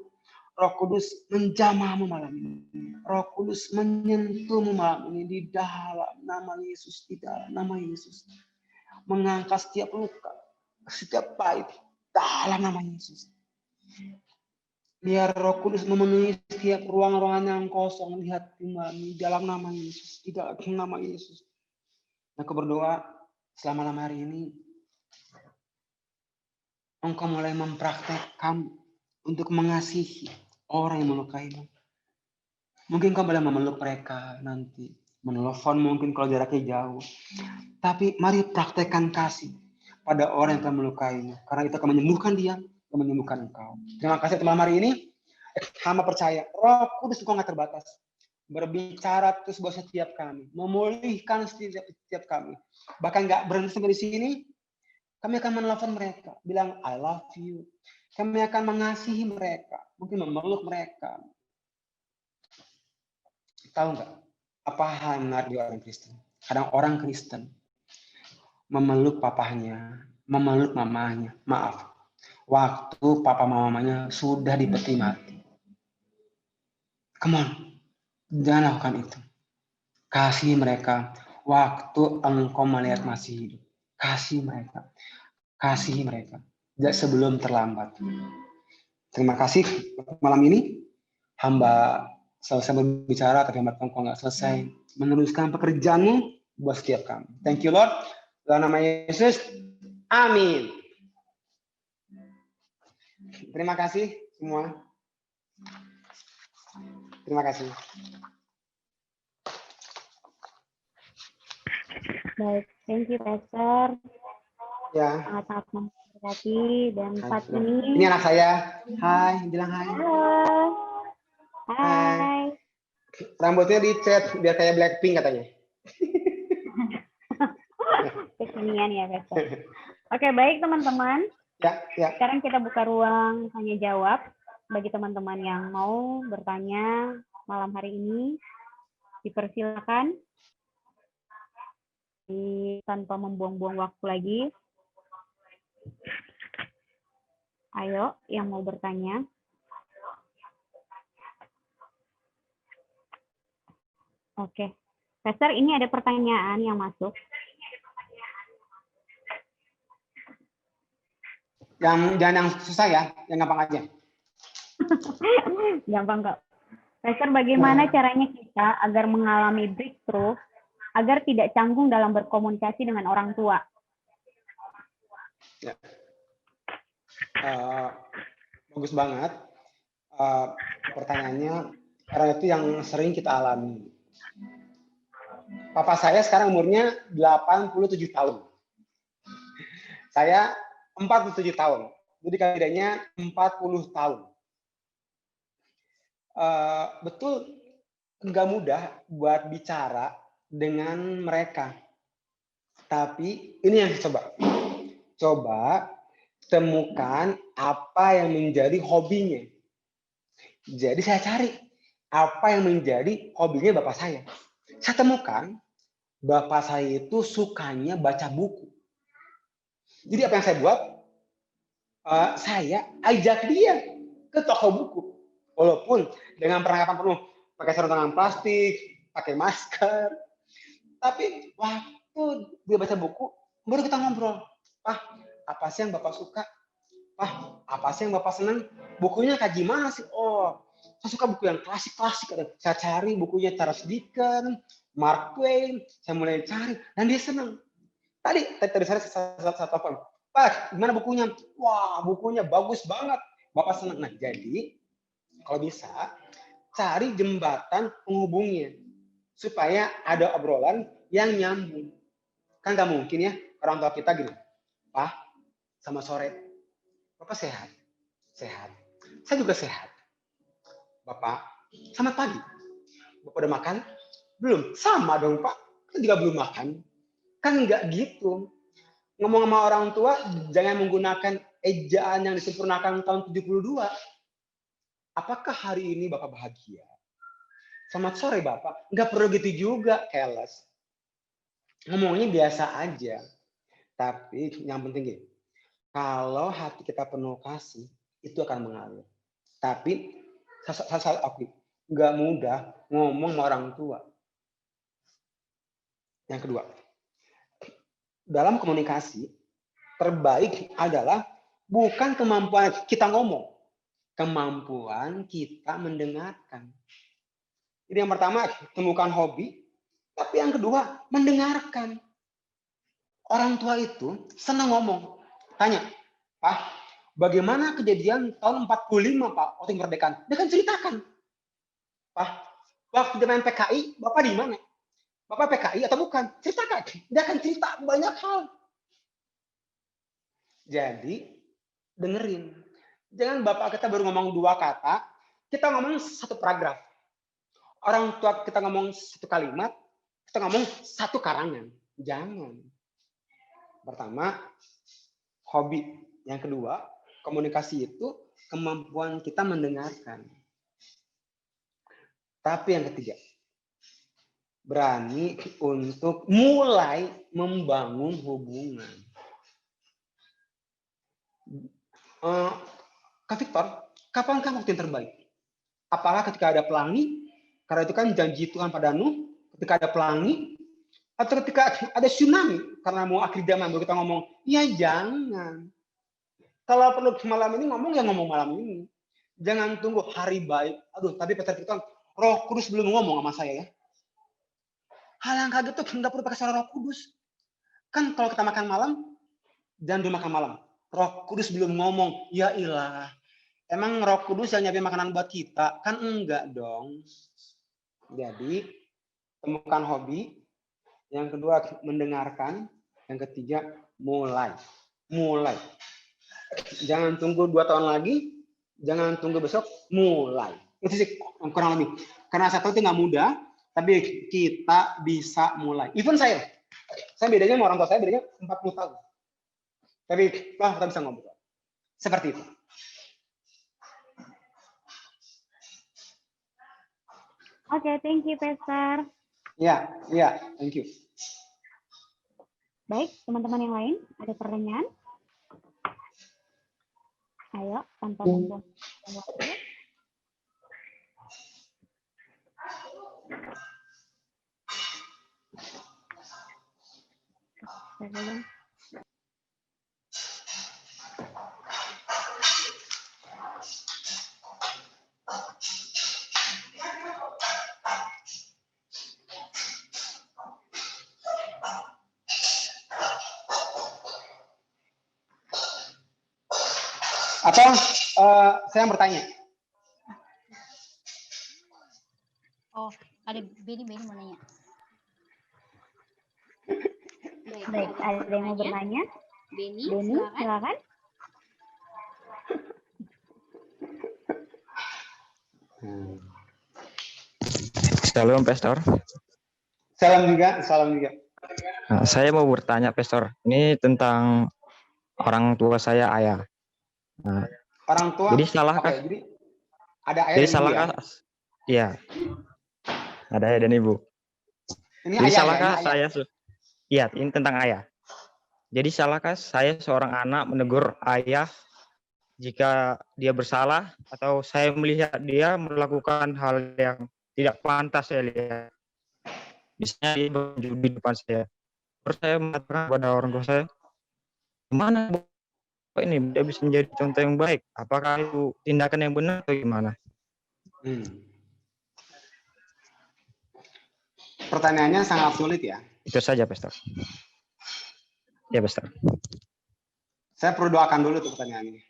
Roh Kudus menjamahmu malam ini. Roh Kudus menyentuhmu malam ini di dalam nama Yesus. Di dalam nama Yesus. Mengangkat setiap luka, setiap pahit dalam nama Yesus. Biar Roh Kudus memenuhi setiap ruang-ruangan yang kosong di hatimu di dalam nama Yesus. Di dalam nama Yesus. Aku berdoa selama malam hari ini, engkau mulai mempraktekkan untuk mengasihi orang yang melukaimu. Mungkin kau boleh memeluk mereka nanti, menelpon mungkin kalau jaraknya jauh. Tapi mari praktekkan kasih pada orang yang telah melukaimu, karena itu akan menyembuhkan dia, akan menyembuhkan engkau. Terima kasih teman hari ini. Hamba percaya, Roh Kudus Engkau nggak terbatas. Berbicara terus buat setiap kami, memulihkan setiap kami. Bahkan nggak berhenti sampai di sini, kami akan menelpon mereka, bilang I love you. Kami akan mengasihi mereka, mungkin memeluk mereka. Tahu nggak apa hal menarik di orang Kristen? Kadang orang Kristen memeluk papahnya, memeluk mamanya. Maaf, waktu papa mamanya sudah di peti mati. Come on, jangan lakukan itu. Kasih mereka waktu engkau melihat masih hidup. Kasih mereka. Kasih mereka. Sebelum terlambat. Terima kasih malam ini. Hamba selesai berbicara, tapi hamba engkau nggak selesai meneruskan pekerjaanmu buat setiap kami. Thank you Lord. Dalam nama Yesus. Amin. Terima kasih semua. Terima kasih. Baik, thank you Pastor. Ya. Sangat-sangat memberkati dan saat Ini ini. anak saya. Hai, bilang hai. Halo. Hai. Rambutnya dicat biar kayak Blackpink katanya. Kekinian ya Pastor. Oke, baik teman-teman. Ya. Sekarang kita buka ruang tanya jawab bagi teman-teman yang mau bertanya malam hari ini. Dipersilakan. Tanpa membuang-buang waktu lagi. Ayo, yang mau bertanya. Oke. Pastor, ini ada pertanyaan yang masuk. Jangan yang susah ya, yang gampang aja. Gampang kok. Pastor, bagaimana caranya kita agar mengalami breakthrough agar tidak canggung dalam berkomunikasi dengan orang tua? Ya. Bagus banget. Pertanyaannya, karena itu yang sering kita alami. Papa saya sekarang umurnya 87 tahun. Saya 47 tahun. Jadi bedanya 40 tahun. Betul nggak mudah buat bicara dengan mereka. Tapi ini yang coba temukan apa yang menjadi hobinya. Jadi saya cari apa yang menjadi hobinya bapak saya. Saya temukan bapak saya itu sukanya baca buku. Jadi apa yang saya buat? Saya ajak dia ke toko buku. Walaupun dengan perlengkapan penuh, pakai sarung tangan plastik, pakai masker. Tapi waktu dia baca buku, baru kita ngobrol. Pak, apa sih yang Bapak suka? Pak, apa sih yang Bapak senang? Bukunya kayak gimana sih? Oh, saya suka buku yang klasik-klasik. Saya cari bukunya Charles Dickens, Mark Twain. Saya mulai cari, dan dia senang. Tadi saya telepon. Pak, gimana bukunya? Wah, bukunya bagus banget. Bapak senang. Nah, jadi kalau bisa, cari jembatan penghubungnya. Supaya ada obrolan yang nyambung. Kan gak mungkin ya, orang tua kita gini. Pak, sama sore, Bapak sehat? Sehat. Saya juga sehat. Bapak, selamat pagi. Bapak udah makan? Belum. Sama dong, Pak. Kita juga belum makan. Kan nggak gitu. Ngomong sama orang tua, jangan menggunakan ejaan yang disempurnakan tahun 72. Apakah hari ini Bapak bahagia? Selamat sore, Bapak. Nggak perlu gitu juga, careless. Ngomongnya biasa aja. Tapi yang penting gini, kalau hati kita penuh kasih, itu akan mengalir. Tapi saya akui, nggak mudah ngomong sama orang tua. Yang kedua, dalam komunikasi, terbaik adalah bukan kemampuan kita ngomong, kemampuan kita mendengarkan. Jadi yang pertama, temukan hobi. Tapi yang kedua, mendengarkan. Orang tua itu senang ngomong. Tanya, Pak, Bagaimana kejadian tahun 45, Pak, waktu kemerdekaan? Dia kan ceritakan. Pak, waktu dia main PKI, Bapak di mana? Bapak PKI atau bukan? Ceritakan. Dia akan cerita banyak hal. Jadi, dengerin. Jangan Bapak kita baru ngomong 2 kata, kita ngomong 1 paragraf. Orang tua kita ngomong 1 kalimat, kita ngomong 1 karangan. Jangan. Pertama, hobi. Yang kedua, komunikasi itu kemampuan kita mendengarkan. Tapi yang ketiga, berani untuk mulai membangun hubungan. Kak Victor, kapankah waktu yang terbaik? Apakah ketika ada pelangi? Karena itu kan janji Tuhan pada Nuh, ketika ada pelangi, atau ketika ada tsunami, karena mau akhir zaman, baru kita ngomong, ya jangan. Kalau perlu malam ini ngomong, ya ngomong malam ini. Jangan tunggu hari baik. Aduh, tadi Pastor Victor, Roh Kudus belum ngomong sama saya ya. Hal yang kaget tuh nggak perlu pakai suara Roh Kudus. Kan kalau kita makan malam, jangan dulu makan malam. Roh Kudus belum ngomong, ya ilah. Emang Roh Kudus yang nyiapin makanan buat kita? Kan enggak dong. Jadi, temukan hobi. Yang kedua, mendengarkan. Yang ketiga, mulai. Mulai. Jangan tunggu 2 tahun lagi. Jangan tunggu besok. Mulai. Itu sih kurang lebih. Karena saya tahu itu nggak mudah, tapi kita bisa mulai. Even saya bedanya sama orang tua saya bedanya 40 tahun. Tapi kita bisa ngobrol. Seperti itu. Oke, thank you, Pastor. Ya, thank you. Baik, teman-teman yang lain, ada pertanyaan? Ayo, tanpa membuang waktu. Atau saya yang bertanya. Oh, ada Beni mau nanya. Baik, ada yang mau bertanya? Beni, silakan. Shalom, Pastor. Salam juga. Nah, saya mau bertanya, Pastor. Ini tentang orang tua saya, ayah. Nah, orang tua. Jadi salahkah? Okay, jadi ada ayah jadi dan salahkah? ibu ya? Iya. Ada ayah dan ibu. Ini jadi ayah, salahkah ya, saya? Iya, ini tentang ayah. Jadi salahkah saya seorang anak menegur ayah jika dia bersalah atau saya melihat dia melakukan hal yang tidak pantas saya lihat? Misalnya dia berjudi di depan saya. Terus saya mengatakan kepada orang tua saya, gimana ini dia bisa menjadi contoh yang baik? Apakah itu tindakan yang benar atau gimana? Pertanyaannya sangat sulit ya. Itu saja, Pastor. Ya, Pastor. Saya perlu doakan dulu tuh pertanyaannya.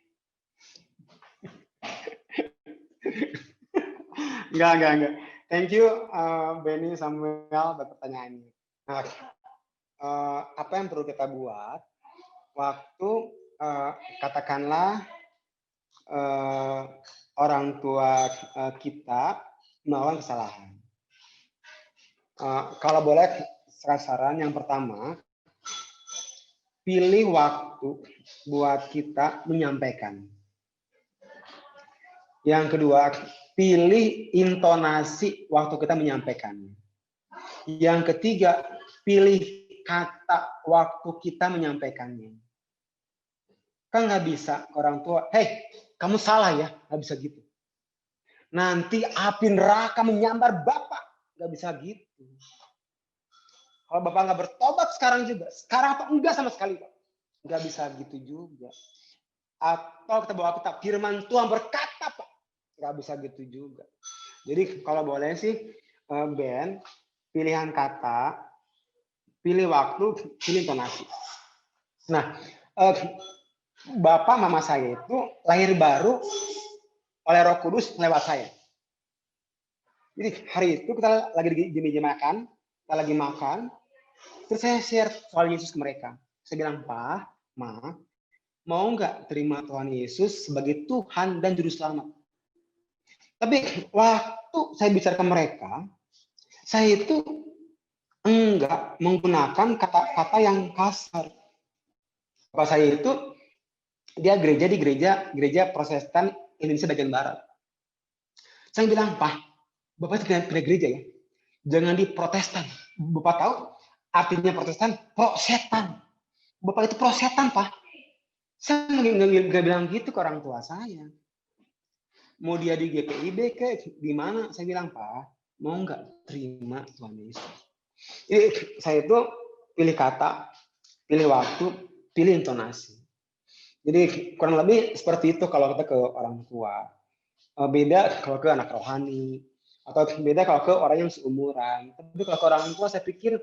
Enggak. Thank you, Benny Samuel, buat pertanyaannya. Nah, apa yang perlu kita buat waktu katakanlah orang tua kita melakukan kesalahan. Kalau boleh saran yang pertama, pilih waktu buat kita menyampaikan. Yang kedua, pilih intonasi waktu kita menyampaikannya. Yang ketiga, pilih kata waktu kita menyampaikannya. Kan nggak bisa orang tua, hey, kamu salah ya, nggak bisa gitu. Nanti api neraka menyambar Bapak, nggak bisa gitu. Kalau Bapak nggak bertobat sekarang juga, sekarang apa enggak sama sekali, Pak? Nggak bisa gitu juga. Atau kita bawa kitab firman Tuhan berkata, Pak, nggak bisa gitu juga. Jadi kalau boleh sih, Ben, pilihan kata, pilih waktu, pilih intonasi. Nah, bapak mama saya itu lahir baru oleh Roh Kudus lewat saya. Jadi hari itu kita lagi di meja makan, kita lagi makan, terus saya share soal Yesus ke mereka. Saya bilang, Pak, Ma, mau nggak terima Tuhan Yesus sebagai Tuhan dan Juru Selamat? Tapi waktu saya bicara ke mereka, saya itu enggak menggunakan kata-kata yang kasar. Bapak saya itu dia gereja di gereja Protestan Indonesia bagian barat. Saya bilang, Pak, Bapak itu pindah gereja ya. Jangan di Protestan. Bapak tahu artinya Protestan? Pro setan. Bapak itu pro setan, Pak. Saya nggak bilang gitu ke orang tua saya. Mau dia di GPIB ke di mana? Saya bilang, Pak, mau nggak terima Tuhan Yesus? Jadi saya itu pilih kata, pilih waktu, pilih intonasi. Jadi kurang lebih seperti itu kalau kita ke orang tua. Beda kalau ke anak rohani, atau beda kalau ke orang yang seumuran. Tapi kalau ke orang tua saya pikir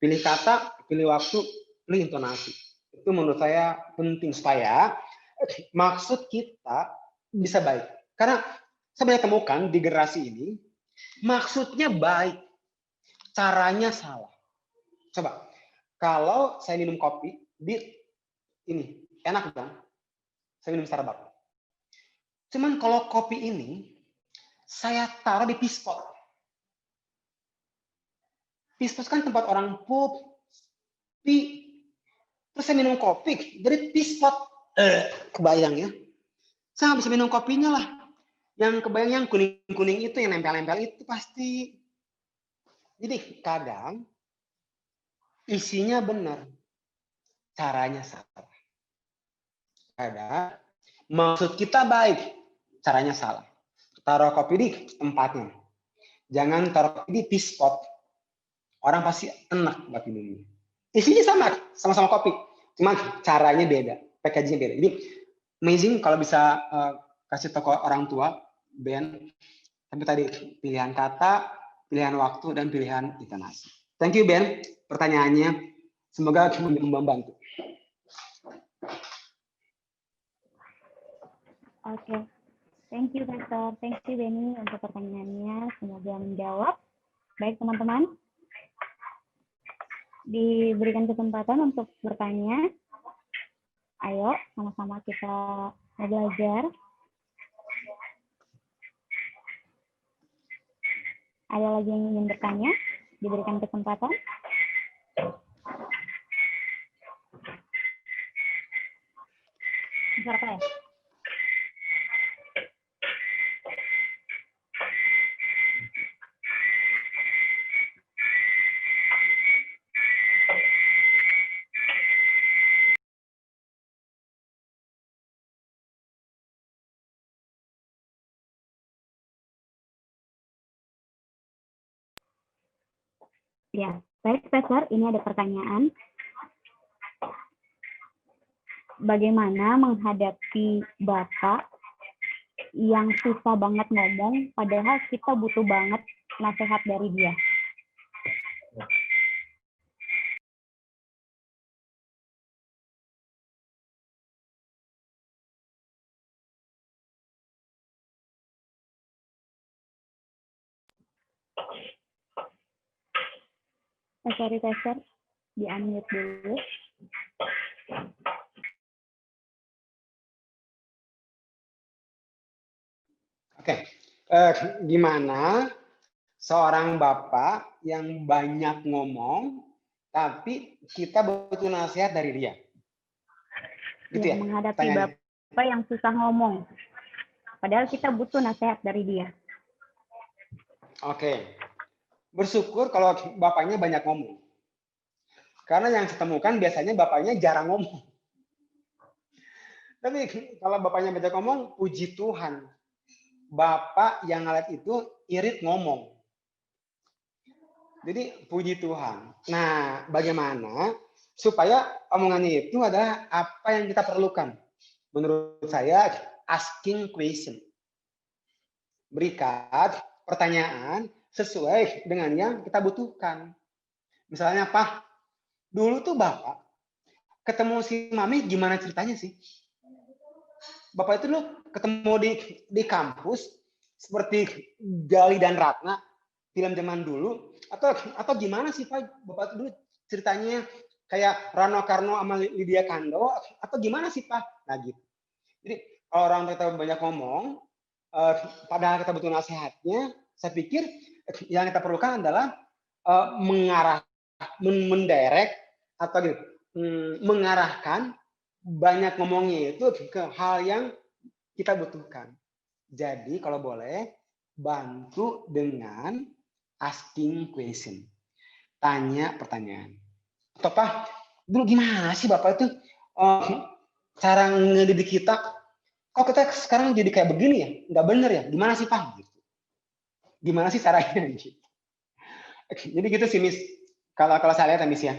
pilih kata, pilih waktu, pilih intonasi. Itu menurut saya penting supaya maksud kita bisa baik. Karena saya banyak temukan di generasi ini, maksudnya baik, caranya salah. Coba, kalau saya minum kopi, ini enak dong. Saya minum Starbucks. Cuman kalau kopi ini, saya taruh di pispot. Pispot kan tempat orang pup, terus saya minum kopi, jadi pispot. Kebayang ya. Saya nggak bisa minum kopinya lah. Yang kebayang yang kuning-kuning itu, yang nempel-nempel itu pasti. Jadi kadang isinya benar, caranya salah. Kadang maksud kita baik, caranya salah. Taruh kopi di tempatnya. Jangan taruh kopi di pispot. Orang pasti enak buat minumnya. Isinya sama-sama kopi. Cuma caranya beda, packagingnya beda. Jadi amazing kalau bisa kasih tahu orang tua, Ben. Tapi tadi pilihan kata, pilihan waktu, dan pilihan intonasi. Thank you, Ben. Pertanyaannya. Semoga membantu. Oke. Thank you, Pastor. Thank you, Benny, untuk pertanyaannya. Semoga menjawab. Baik, teman-teman. Diberikan kesempatan untuk bertanya. Ayo, sama-sama kita belajar. Ada lagi yang ingin bertanya? Diberikan kesempatan. Siapa ya? Ya, baik, Pastor. Ini ada pertanyaan. Bagaimana menghadapi Bapak yang susah banget ngomong, padahal kita butuh banget nasihat dari dia? Sorry, Pastor. Di-unmute dulu. Oke. Gimana seorang bapak yang banyak ngomong, tapi kita butuh nasihat dari dia? Gitu ya? Menghadapi Tanyanya. Bapak yang susah ngomong, padahal kita butuh nasihat dari dia. Oke. Bersyukur kalau bapaknya banyak ngomong. Karena yang saya temukan biasanya bapaknya jarang ngomong. Tapi kalau bapaknya banyak ngomong, puji Tuhan. Bapak yang ngeliat itu irit ngomong. Jadi puji Tuhan. Nah, bagaimana supaya omongannya itu adalah apa yang kita perlukan? Menurut saya, asking question. Berikan pertanyaan sesuai dengan yang kita butuhkan. Misalnya, Pak, dulu tuh Bapak ketemu si Mami gimana ceritanya sih? Bapak itu dulu ketemu di kampus seperti Gali dan Ratna film zaman dulu atau gimana sih Pak? Bapak itu dulu ceritanya kayak Rano Karno sama Lydia Kando atau gimana sih Pak? Nah gitu. Jadi kalau orang tua kita banyak ngomong, padahal kita butuh nasihatnya, saya pikir yang kita perlukan adalah mengarah, mendirect atau gitu, mengarahkan banyak ngomongnya itu ke hal yang kita butuhkan. Jadi kalau boleh bantu dengan asking question, tanya pertanyaan. Atau Pak, dulu gimana sih Bapak itu cara ngedidik kita? Kok kita sekarang jadi kayak begini ya? Nggak bener ya? Gimana sih Pak? Gitu. Gimana sih caranya? Gitu. Jadi gitu sih Miss. Kalau saya lihat ya Miss ya.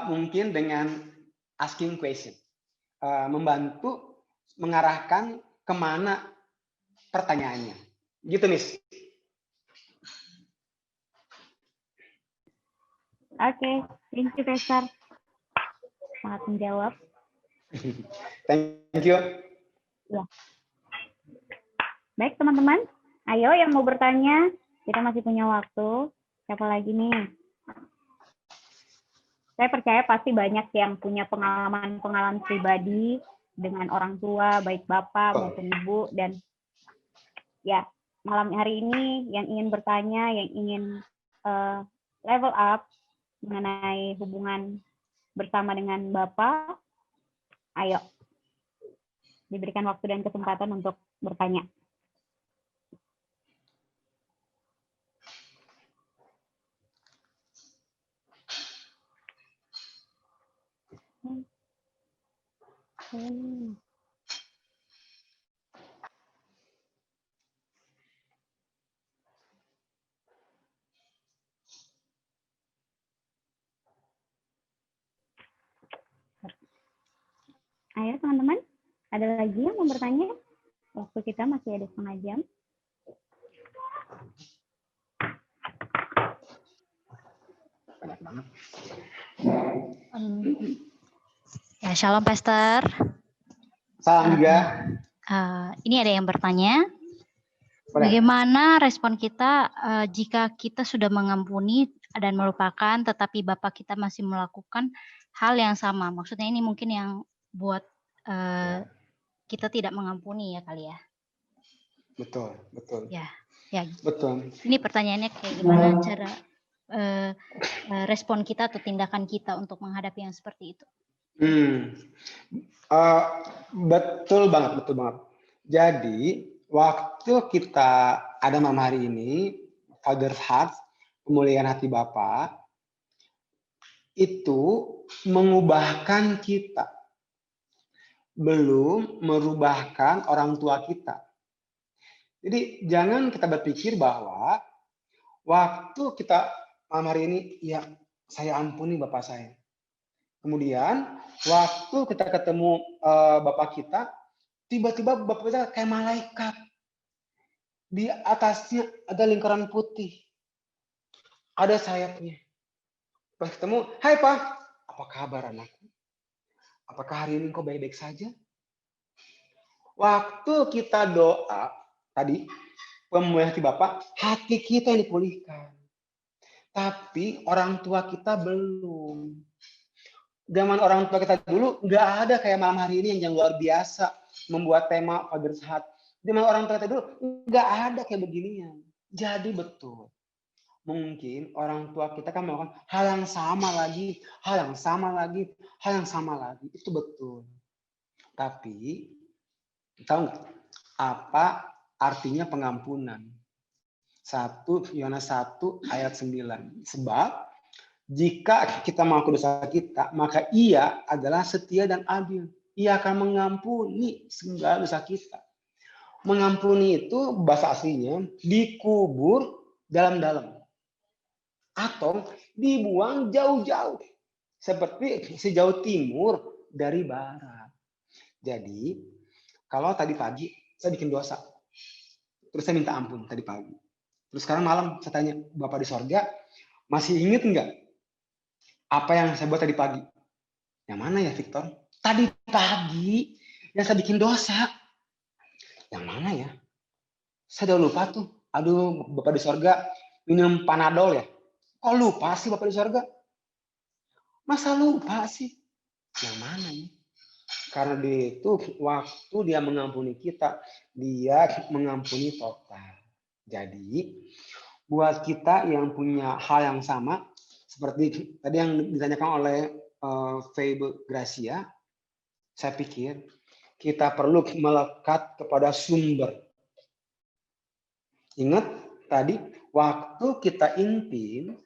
Mungkin dengan asking question. Membantu mengarahkan kemana pertanyaannya. Gitu Miss. Oke, thank you Pastor. Sangat menjawab. Thank you. Ya. Baik teman-teman, ayo yang mau bertanya, kita masih punya waktu. Siapa lagi nih? Saya percaya pasti banyak yang punya pengalaman-pengalaman pribadi dengan orang tua, baik bapak maupun ibu, dan ya malam hari ini yang ingin bertanya, yang ingin level up mengenai hubungan bersama dengan bapak, ayo diberikan waktu dan kesempatan untuk bertanya. Ayo teman-teman, ada lagi yang mau bertanya? Waktu kita masih ada setengah jam. Banyak banget. Ya, Shalom Pastor. Salam juga. Ini ada yang bertanya, bagaimana respon kita jika kita sudah mengampuni dan melupakan, tetapi Bapak kita masih melakukan hal yang sama? Maksudnya ini mungkin yang buat kita tidak mengampuni ya kali ya. Betul. Ya. Betul. Ini pertanyaannya kayak gimana cara respon kita atau tindakan kita untuk menghadapi yang seperti itu? Betul banget. Jadi waktu kita ada malam hari ini, Father's Heart, pemulihan hati Bapa, itu mengubahkan kita, belum merubahkan orang tua kita. Jadi jangan kita berpikir bahwa waktu kita malam hari ini, ya saya ampuni Bapak saya. Kemudian waktu kita ketemu Bapak kita, tiba-tiba Bapak kita kayak malaikat. Di atasnya ada lingkaran putih. Ada sayapnya. Pas ketemu, hai Pak, apa kabar anakku? Apakah hari ini kau baik-baik saja? Waktu kita doa, tadi, pemulihan hati Bapak, hati kita yang dipulihkan. Tapi orang tua kita belum. Zaman orang tua kita dulu nggak ada kayak malam hari ini yang luar biasa membuat tema Father's Heart. Zaman orang tua kita dulu nggak ada kayak beginian. Jadi betul, mungkin orang tua kita kan melakukan hal yang sama lagi. Itu betul. Tapi tahu nggak apa artinya pengampunan? 1 Yohanes 1 ayat 9. Sebab jika kita mengaku dosa kita, maka Ia adalah setia dan adil. Ia akan mengampuni segala dosa kita. Mengampuni itu bahasa aslinya dikubur dalam-dalam. Atau dibuang jauh-jauh. Seperti sejauh timur dari barat. Jadi, kalau tadi pagi saya bikin dosa. Terus saya minta ampun tadi pagi. Terus sekarang malam saya tanya, Bapak di sorga, masih ingat enggak apa yang saya buat tadi pagi? Yang mana ya Victor? Tadi pagi yang saya bikin dosa. Yang mana ya? Saya udah lupa tuh. Aduh, Bapak di sorga minum Panadol ya. Kok lupa sih Bapak di sorga? Masa lupa sih? Yang mana nih? Karena dia itu waktu dia mengampuni kita, dia mengampuni total. Jadi buat kita yang punya hal yang sama, seperti tadi yang ditanyakan oleh Febe Gracia, saya pikir kita perlu melekat kepada sumber. Ingat tadi, waktu kita intim,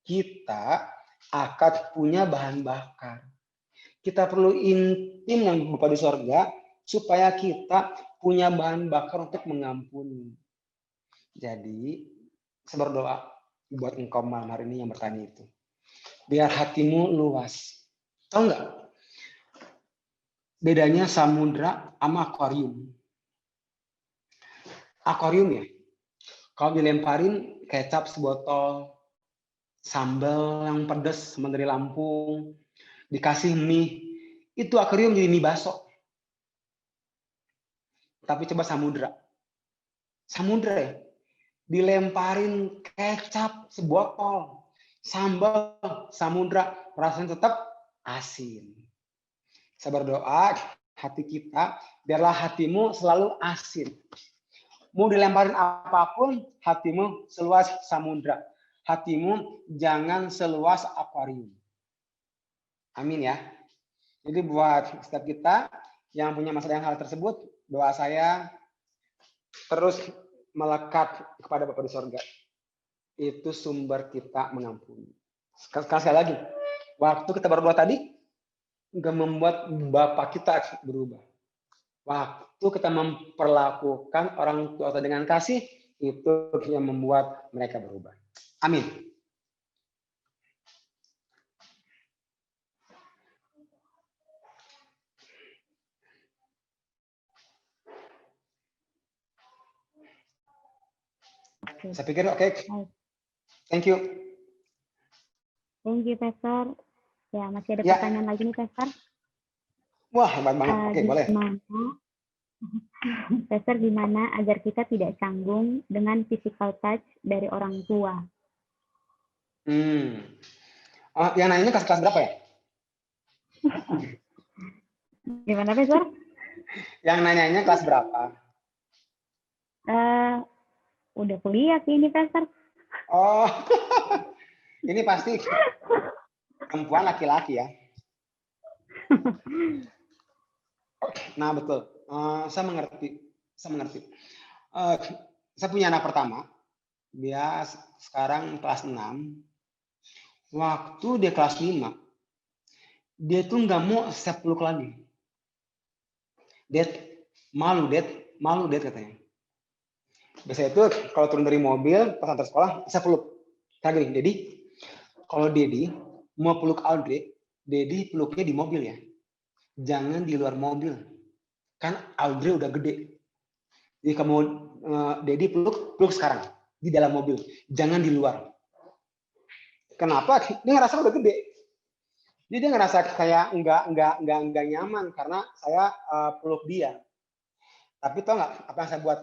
kita akan punya bahan bakar. Kita perlu intim yang Bapa di sorga, supaya kita punya bahan bakar untuk mengampuni. Jadi, saya berdoa buat engkau malam hari ini yang bertanya itu. Biar hatimu luas. Tahu nggak? Bedanya samudra sama akuarium. Akuarium ya, kalau dilemparin kecap sebotol, sambal yang pedas dari Lampung, dikasih mie, itu akuarium jadi mie baso. Tapi coba samudra. Samudra ya, dilemparin kecap sebotol, sambal, samudra, rasanya tetap asin. Saya berdoa hati kita, biarlah hatimu selalu asin. Mau dilemparin apapun, hatimu seluas samudra. Hatimu jangan seluas akuarium. Amin ya. Jadi buat setiap kita yang punya masalah yang hal tersebut, doa saya terus melekat kepada Bapa di sorga. Itu sumber kita mengampuni. Sekali lagi, waktu kita berdoa tadi, nggak membuat Bapak kita berubah. Waktu kita memperlakukan orang tua dengan kasih, itu yang membuat mereka berubah. Amin. Saya pikir oke. Thank you. Thank you, Pastor. Ya, masih ada pertanyaan lagi nih, Pastor. Wah, hebat banget. Oke, boleh. Pastor, gimana agar kita tidak canggung dengan physical touch dari orang tua? Yang nanya kelas berapa ya? Gimana, Pastor? Yang nanyanya kelas berapa? Udah kuliah sih ini, Pastor. Oh, ini pasti perempuan laki-laki ya. Nah, betul. Saya mengerti. Saya punya anak pertama. Dia sekarang kelas 6. Waktu dia kelas 5, dia tuh nggak mau saya peluk lagi. Malu, katanya. Biasanya itu kalau turun dari mobil, pas antar sekolah, saya peluk. Kayak gini, Dedi, kalau Dedi mau peluk Audrey, Dedi peluknya di mobil ya. Jangan di luar mobil. Kan Audrey udah gede. Jadi kamu Dedi peluk sekarang di dalam mobil. Jangan di luar. Kenapa? Dia ngerasa udah gede. Jadi dia ngerasa kayak enggak nyaman karena saya peluk dia. Tapi tau nggak apa yang saya buat?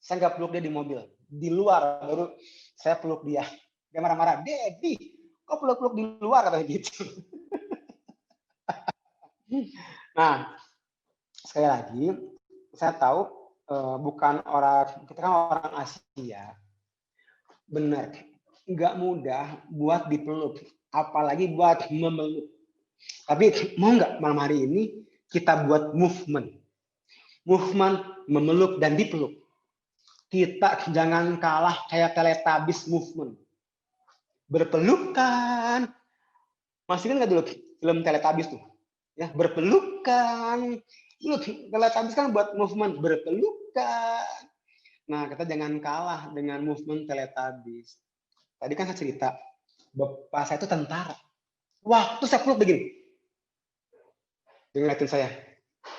Saya nggak peluk dia di mobil. Di luar baru saya peluk dia. Dia marah-marah. Dedi, kok peluk-peluk di luar? Katanya gitu. Nah, sekali lagi, saya tahu kita kan orang Asia. Benar, nggak mudah buat dipeluk, apalagi buat memeluk. Tapi mau nggak malam hari ini kita buat movement memeluk dan dipeluk. Kita jangan kalah kayak Teletubbies movement. Berpelukan. Masih kan nggak dulu film Teletubbies tuh? Ya, berpelukan. Teletubbies kan buat movement berpelukan. Nah, kita jangan kalah dengan movement Teletubbies. Tadi kan saya cerita, bapak saya itu tentara. Waktu saya peluk begini. Dia ngeliatin saya.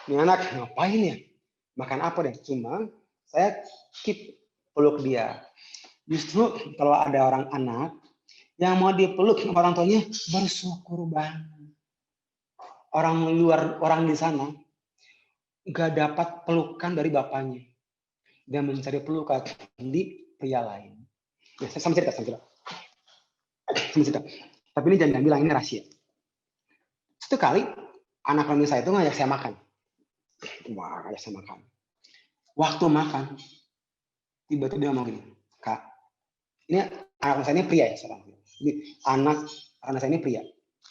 Ini anak ngapain ya? Makan apa deh? Cuma saya keep peluk dia. Justru kalau ada orang anak yang mau dipeluk orang tuanya, bersyukur banget. Orang luar, orang di sana nggak dapat pelukan dari bapaknya. Dia mencari pelukan di pria lain. Ya, sama cerita. Tapi ini jangan bilang, ini rahasia. Satu kali, anak kandung saya itu ngajak saya makan. Wah, ngajak saya makan. Waktu makan, tiba-tiba dia ngomong gini, Kak, ini anak saya ini pria ya sekarang. Jadi anak saya ini pria.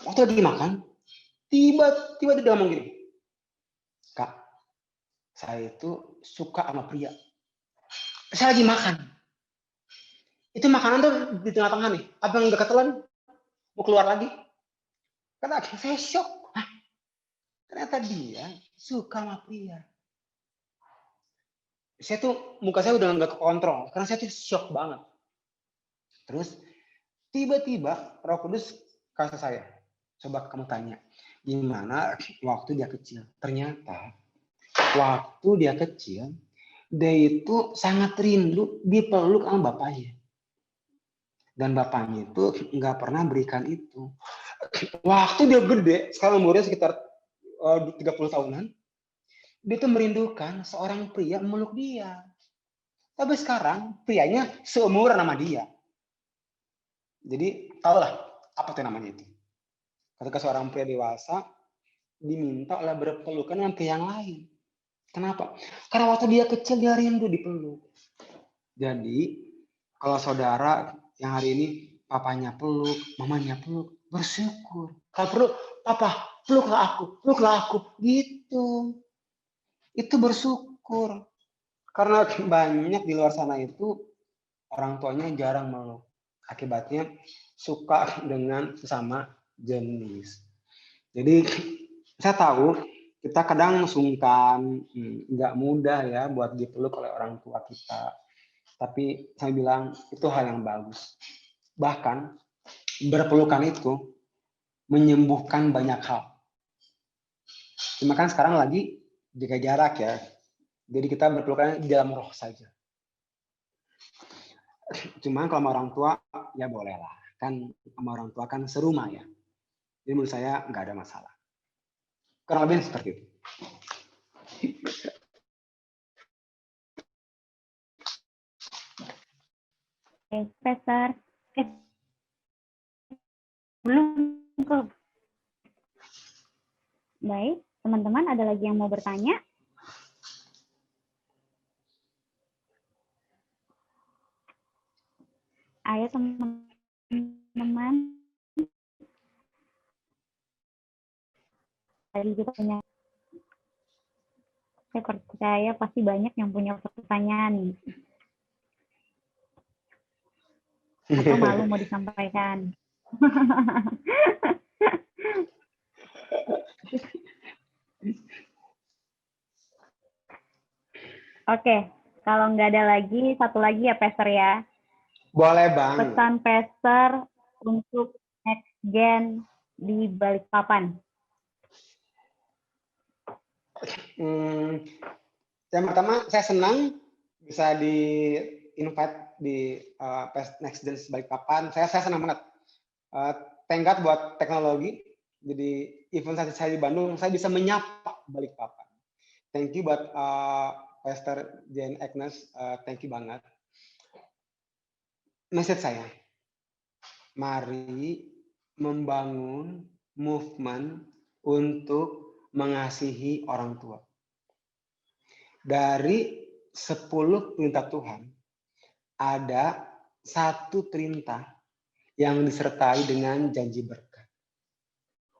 Waktu lagi makan, tiba-tiba dia ngomong gini, Kak, saya itu suka sama pria. Saya lagi makan. Itu makanan tuh di tengah-tengah nih. Abang udah ketelan, mau keluar lagi. Karena saya shock. Hah? Ternyata dia suka sama pria. Saya tuh, muka saya udah nggak kekontrol. Karena saya tuh shock banget. Terus, tiba-tiba Roh Kudus kasih saya. Coba kamu tanya, gimana waktu dia kecil? Ternyata, waktu dia kecil, dia itu sangat rindu dipeluk sama bapaknya. Dan bapaknya itu nggak pernah berikan itu. Waktu dia gede, sekarang umurnya sekitar 30 tahunan, dia tuh merindukan seorang pria memeluk dia. Tapi sekarang prianya seumuran sama dia. Jadi tahulah apa tuh namanya itu. Ketika seorang pria dewasa diminta oleh berpelukan dengan pria yang lain. Kenapa? Karena waktu dia kecil dia rindu dipeluk. Jadi kalau saudara yang hari ini papanya peluk, mamanya peluk, bersyukur. Kalau perlu, papa peluklah aku, gitu. Itu bersyukur. Karena banyak di luar sana itu orang tuanya jarang meluk. Akibatnya suka dengan sesama jenis. Jadi saya tahu kita kadang sungkan, nggak mudah ya buat dipeluk oleh orang tua kita. Tapi saya bilang itu hal yang bagus. Bahkan berpelukan itu menyembuhkan banyak hal. Cuma kan sekarang lagi jaga jarak ya. Jadi kita berpelukan di dalam roh saja. Cuma kalau sama orang tua ya boleh lah. Kan sama orang tua kan serumah ya. Jadi menurut saya nggak ada masalah. Kurang lebih seperti itu. Pastor. Belum kok. Baik, teman-teman ada lagi yang mau bertanya? Ayo teman-teman. Tadi kita punya, saya percaya pasti banyak yang punya pertanyaan. Atau malu mau disampaikan. Oke, kalau nggak ada lagi, satu lagi ya Pastor ya. Boleh Bang. Pesan Pastor untuk next gen di Balikpapan. Yang pertama, saya senang bisa di-invite di Next Gen Balikpapan. Saya senang banget. Thank God buat teknologi. Jadi event saya di Bandung, saya bisa menyapa Balikpapan. Thank you buat Pastor Jane Agnes. Thank you banget. Message saya, mari membangun movement untuk mengasihi orang tua. Dari 10 perintah Tuhan, ada 1 perintah yang disertai dengan janji berkat.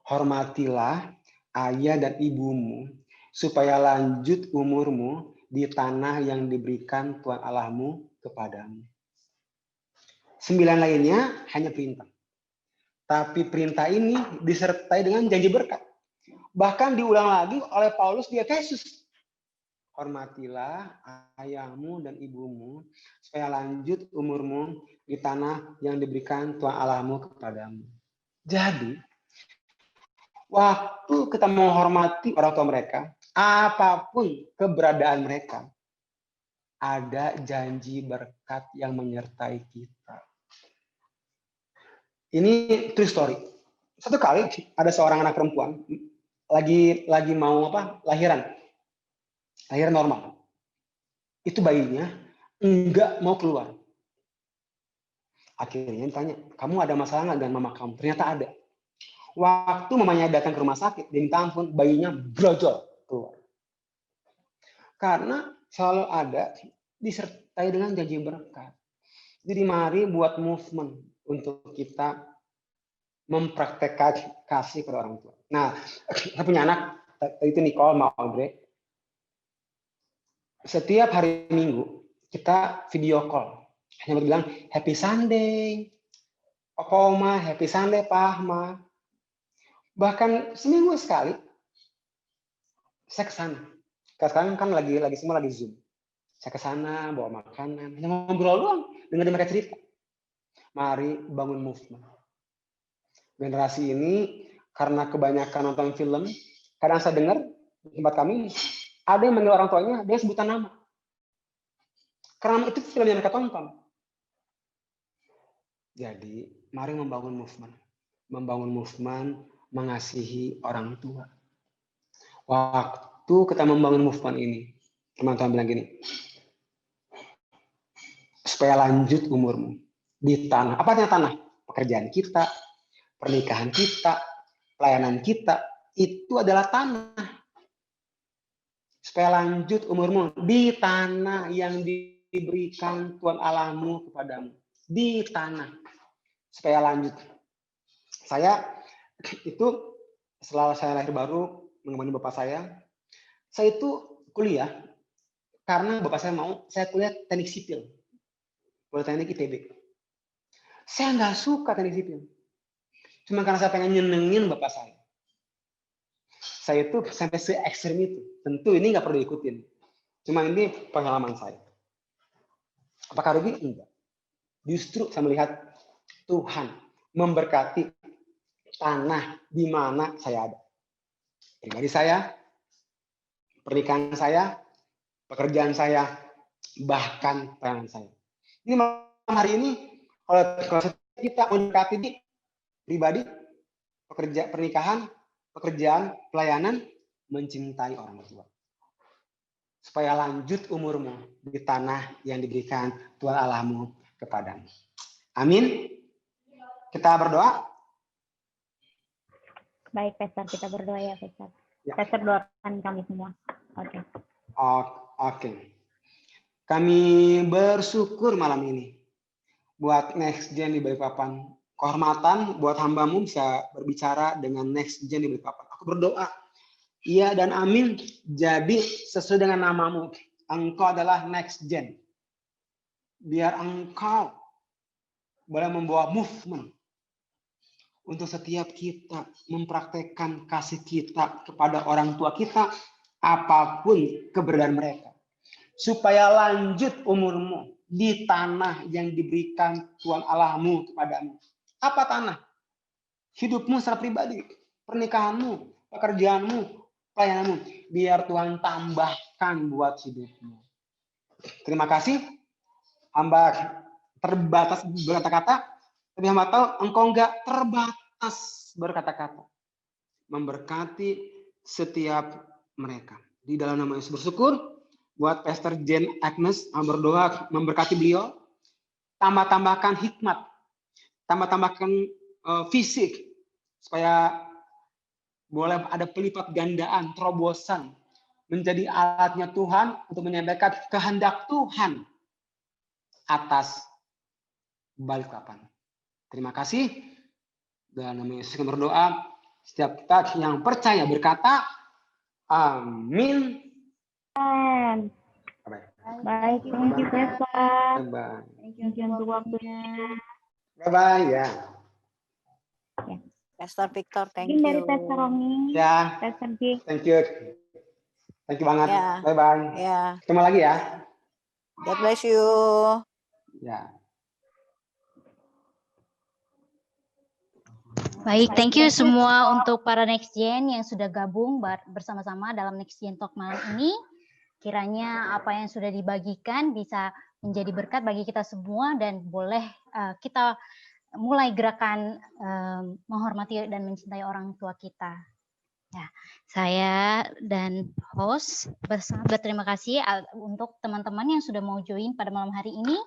Hormatilah ayah dan ibumu, supaya lanjut umurmu di tanah yang diberikan Tuhan Allahmu kepadamu. 9 lainnya hanya perintah. Tapi perintah ini disertai dengan janji berkat. Bahkan diulang lagi oleh Paulus di Efesus. Hormatilah ayahmu dan ibumu, supaya lanjut umurmu di tanah yang diberikan Tuhan Allahmu kepadamu. Jadi, waktu kita menghormati orang tua mereka, apapun keberadaan mereka, ada janji berkat yang menyertai kita. Ini true story. Satu kali ada seorang anak perempuan lagi mau lahiran. lahir normal. Itu bayinya enggak mau keluar. Akhirnya ditanya, kamu ada masalah nggak dengan mama kamu? Ternyata ada. Waktu mamanya datang ke rumah sakit, dia minta ampun, bayinya brojol keluar. Karena selalu ada disertai dengan janji berkat. Jadi mari buat movement untuk kita mempraktekkan kasih pada orang tua. Nah, saya punya anak, itu Nicole sama Audrey. Setiap hari Minggu, kita video call. Hanya bilang, Happy Sunday, Papa Oma, Happy Sunday, Pak Ma. Bahkan seminggu sekali, saya ke sana. Sekarang kan lagi semua lagi Zoom. Saya ke sana, bawa makanan, hanya ngobrol doang, dengerin mereka cerita. Mari bangun movement. Generasi ini, karena kebanyakan nonton film, kadang saya dengar di tempat kami, ada yang manggil orang tuanya, dia sebutan nama. Karena itu film yang mereka tonton. Jadi, mari membangun movement. Membangun movement, mengasihi orang tua. Waktu kita membangun movement ini, teman-teman bilang gini, supaya lanjut umurmu di tanah. Apa artinya tanah? Pekerjaan kita, pernikahan kita, pelayanan kita, itu adalah tanah. Supaya lanjut umurmu di tanah yang diberikan Tuhan Allahmu kepadamu. Di tanah. Supaya lanjut. Saya itu setelah saya lahir baru, menemani bapak saya itu kuliah karena bapak saya mau saya kuliah teknik sipil. Politeknik ITB. Saya nggak suka teknik sipil. Cuma karena saya pengen nyenengin bapak saya. Saya itu sampai se-ekstrem itu. Tentu ini nggak perlu diikutin. Cuma ini pengalaman saya. Apakah rugi? Enggak. Justru saya melihat Tuhan memberkati tanah di mana saya ada. Pribadi saya, pernikahan saya, pekerjaan saya, bahkan pelayanan saya. Ini malam hari ini, kalau kita mendekati di pribadi, pernikahan, pekerjaan, pelayanan, mencintai orang tua. Supaya lanjut umurmu di tanah yang diberikan Tuhan Allahmu kepadamu. Amin. Kita berdoa. Baik, Pastor, kita berdoa ya, Pastor. Ya. Pastor doakan kami semua. Oke. Oke. Kami bersyukur malam ini buat Next Gen di Balikpapan. Kehormatan buat hambamu bisa berbicara dengan Next Gen di Balikpapan. Aku berdoa, iya dan amin, jadi sesuai dengan namamu. Engkau adalah Next Gen. Biar engkau boleh membawa movement untuk setiap kita mempraktekkan kasih kita kepada orang tua kita, apapun keberadaan mereka. Supaya lanjut umurmu di tanah yang diberikan Tuhan Allahmu kepadamu. Apa tanah? Hidupmu secara pribadi, pernikahanmu, pekerjaanmu, pelayananmu. Biar Tuhan tambahkan buat hidupmu. Terima kasih. Hamba terbatas berkata-kata, tapi hamba tahu engkau enggak terbatas berkata-kata. Memberkati setiap mereka. Di dalam nama Yesus bersyukur buat Pastor Jen Agnes, berdoa memberkati beliau, tambah-tambahkan hikmat, tambah-tambahkan fisik, supaya boleh ada pelipat gandaan, terobosan, menjadi alatnya Tuhan untuk menyampaikan kehendak Tuhan atas Balikpapan. Terima kasih. Dalam nama Yesus kami berdoa, setiap kita yang percaya berkata, amin. Amin. Baik, thank you, Pastor. Bye-bye. Thank you untuk waktunya. Bye-bye, ya. Pastor Victor, thank Mungkin dari you. Pastor Romi, Ya, Pastor G. thank you. Thank you banget. Ya. Bye-bye. Ya, Ketemu lagi ya. God bless you. Ya. Baik, thank you semua untuk para Next Gen yang sudah gabung bersama-sama dalam Next Gen Talk malam ini. Kiranya apa yang sudah dibagikan bisa menjadi berkat bagi kita semua dan boleh kita mulai gerakan menghormati dan mencintai orang tua kita. Ya, saya dan host sangat berterima kasih untuk teman-teman yang sudah mau join pada malam hari ini.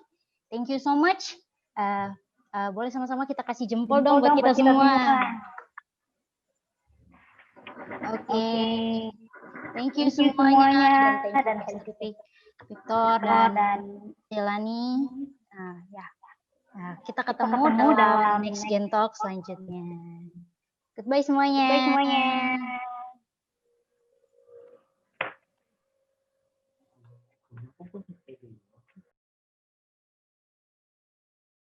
Thank you so much. Boleh sama-sama kita kasih jempol dong buat kita semua. Oke. Thank you semuanya dan thank you Victor dan Delani. Nah, kita ketemu dalam next Gen Talk selanjutnya. Goodbye semuanya.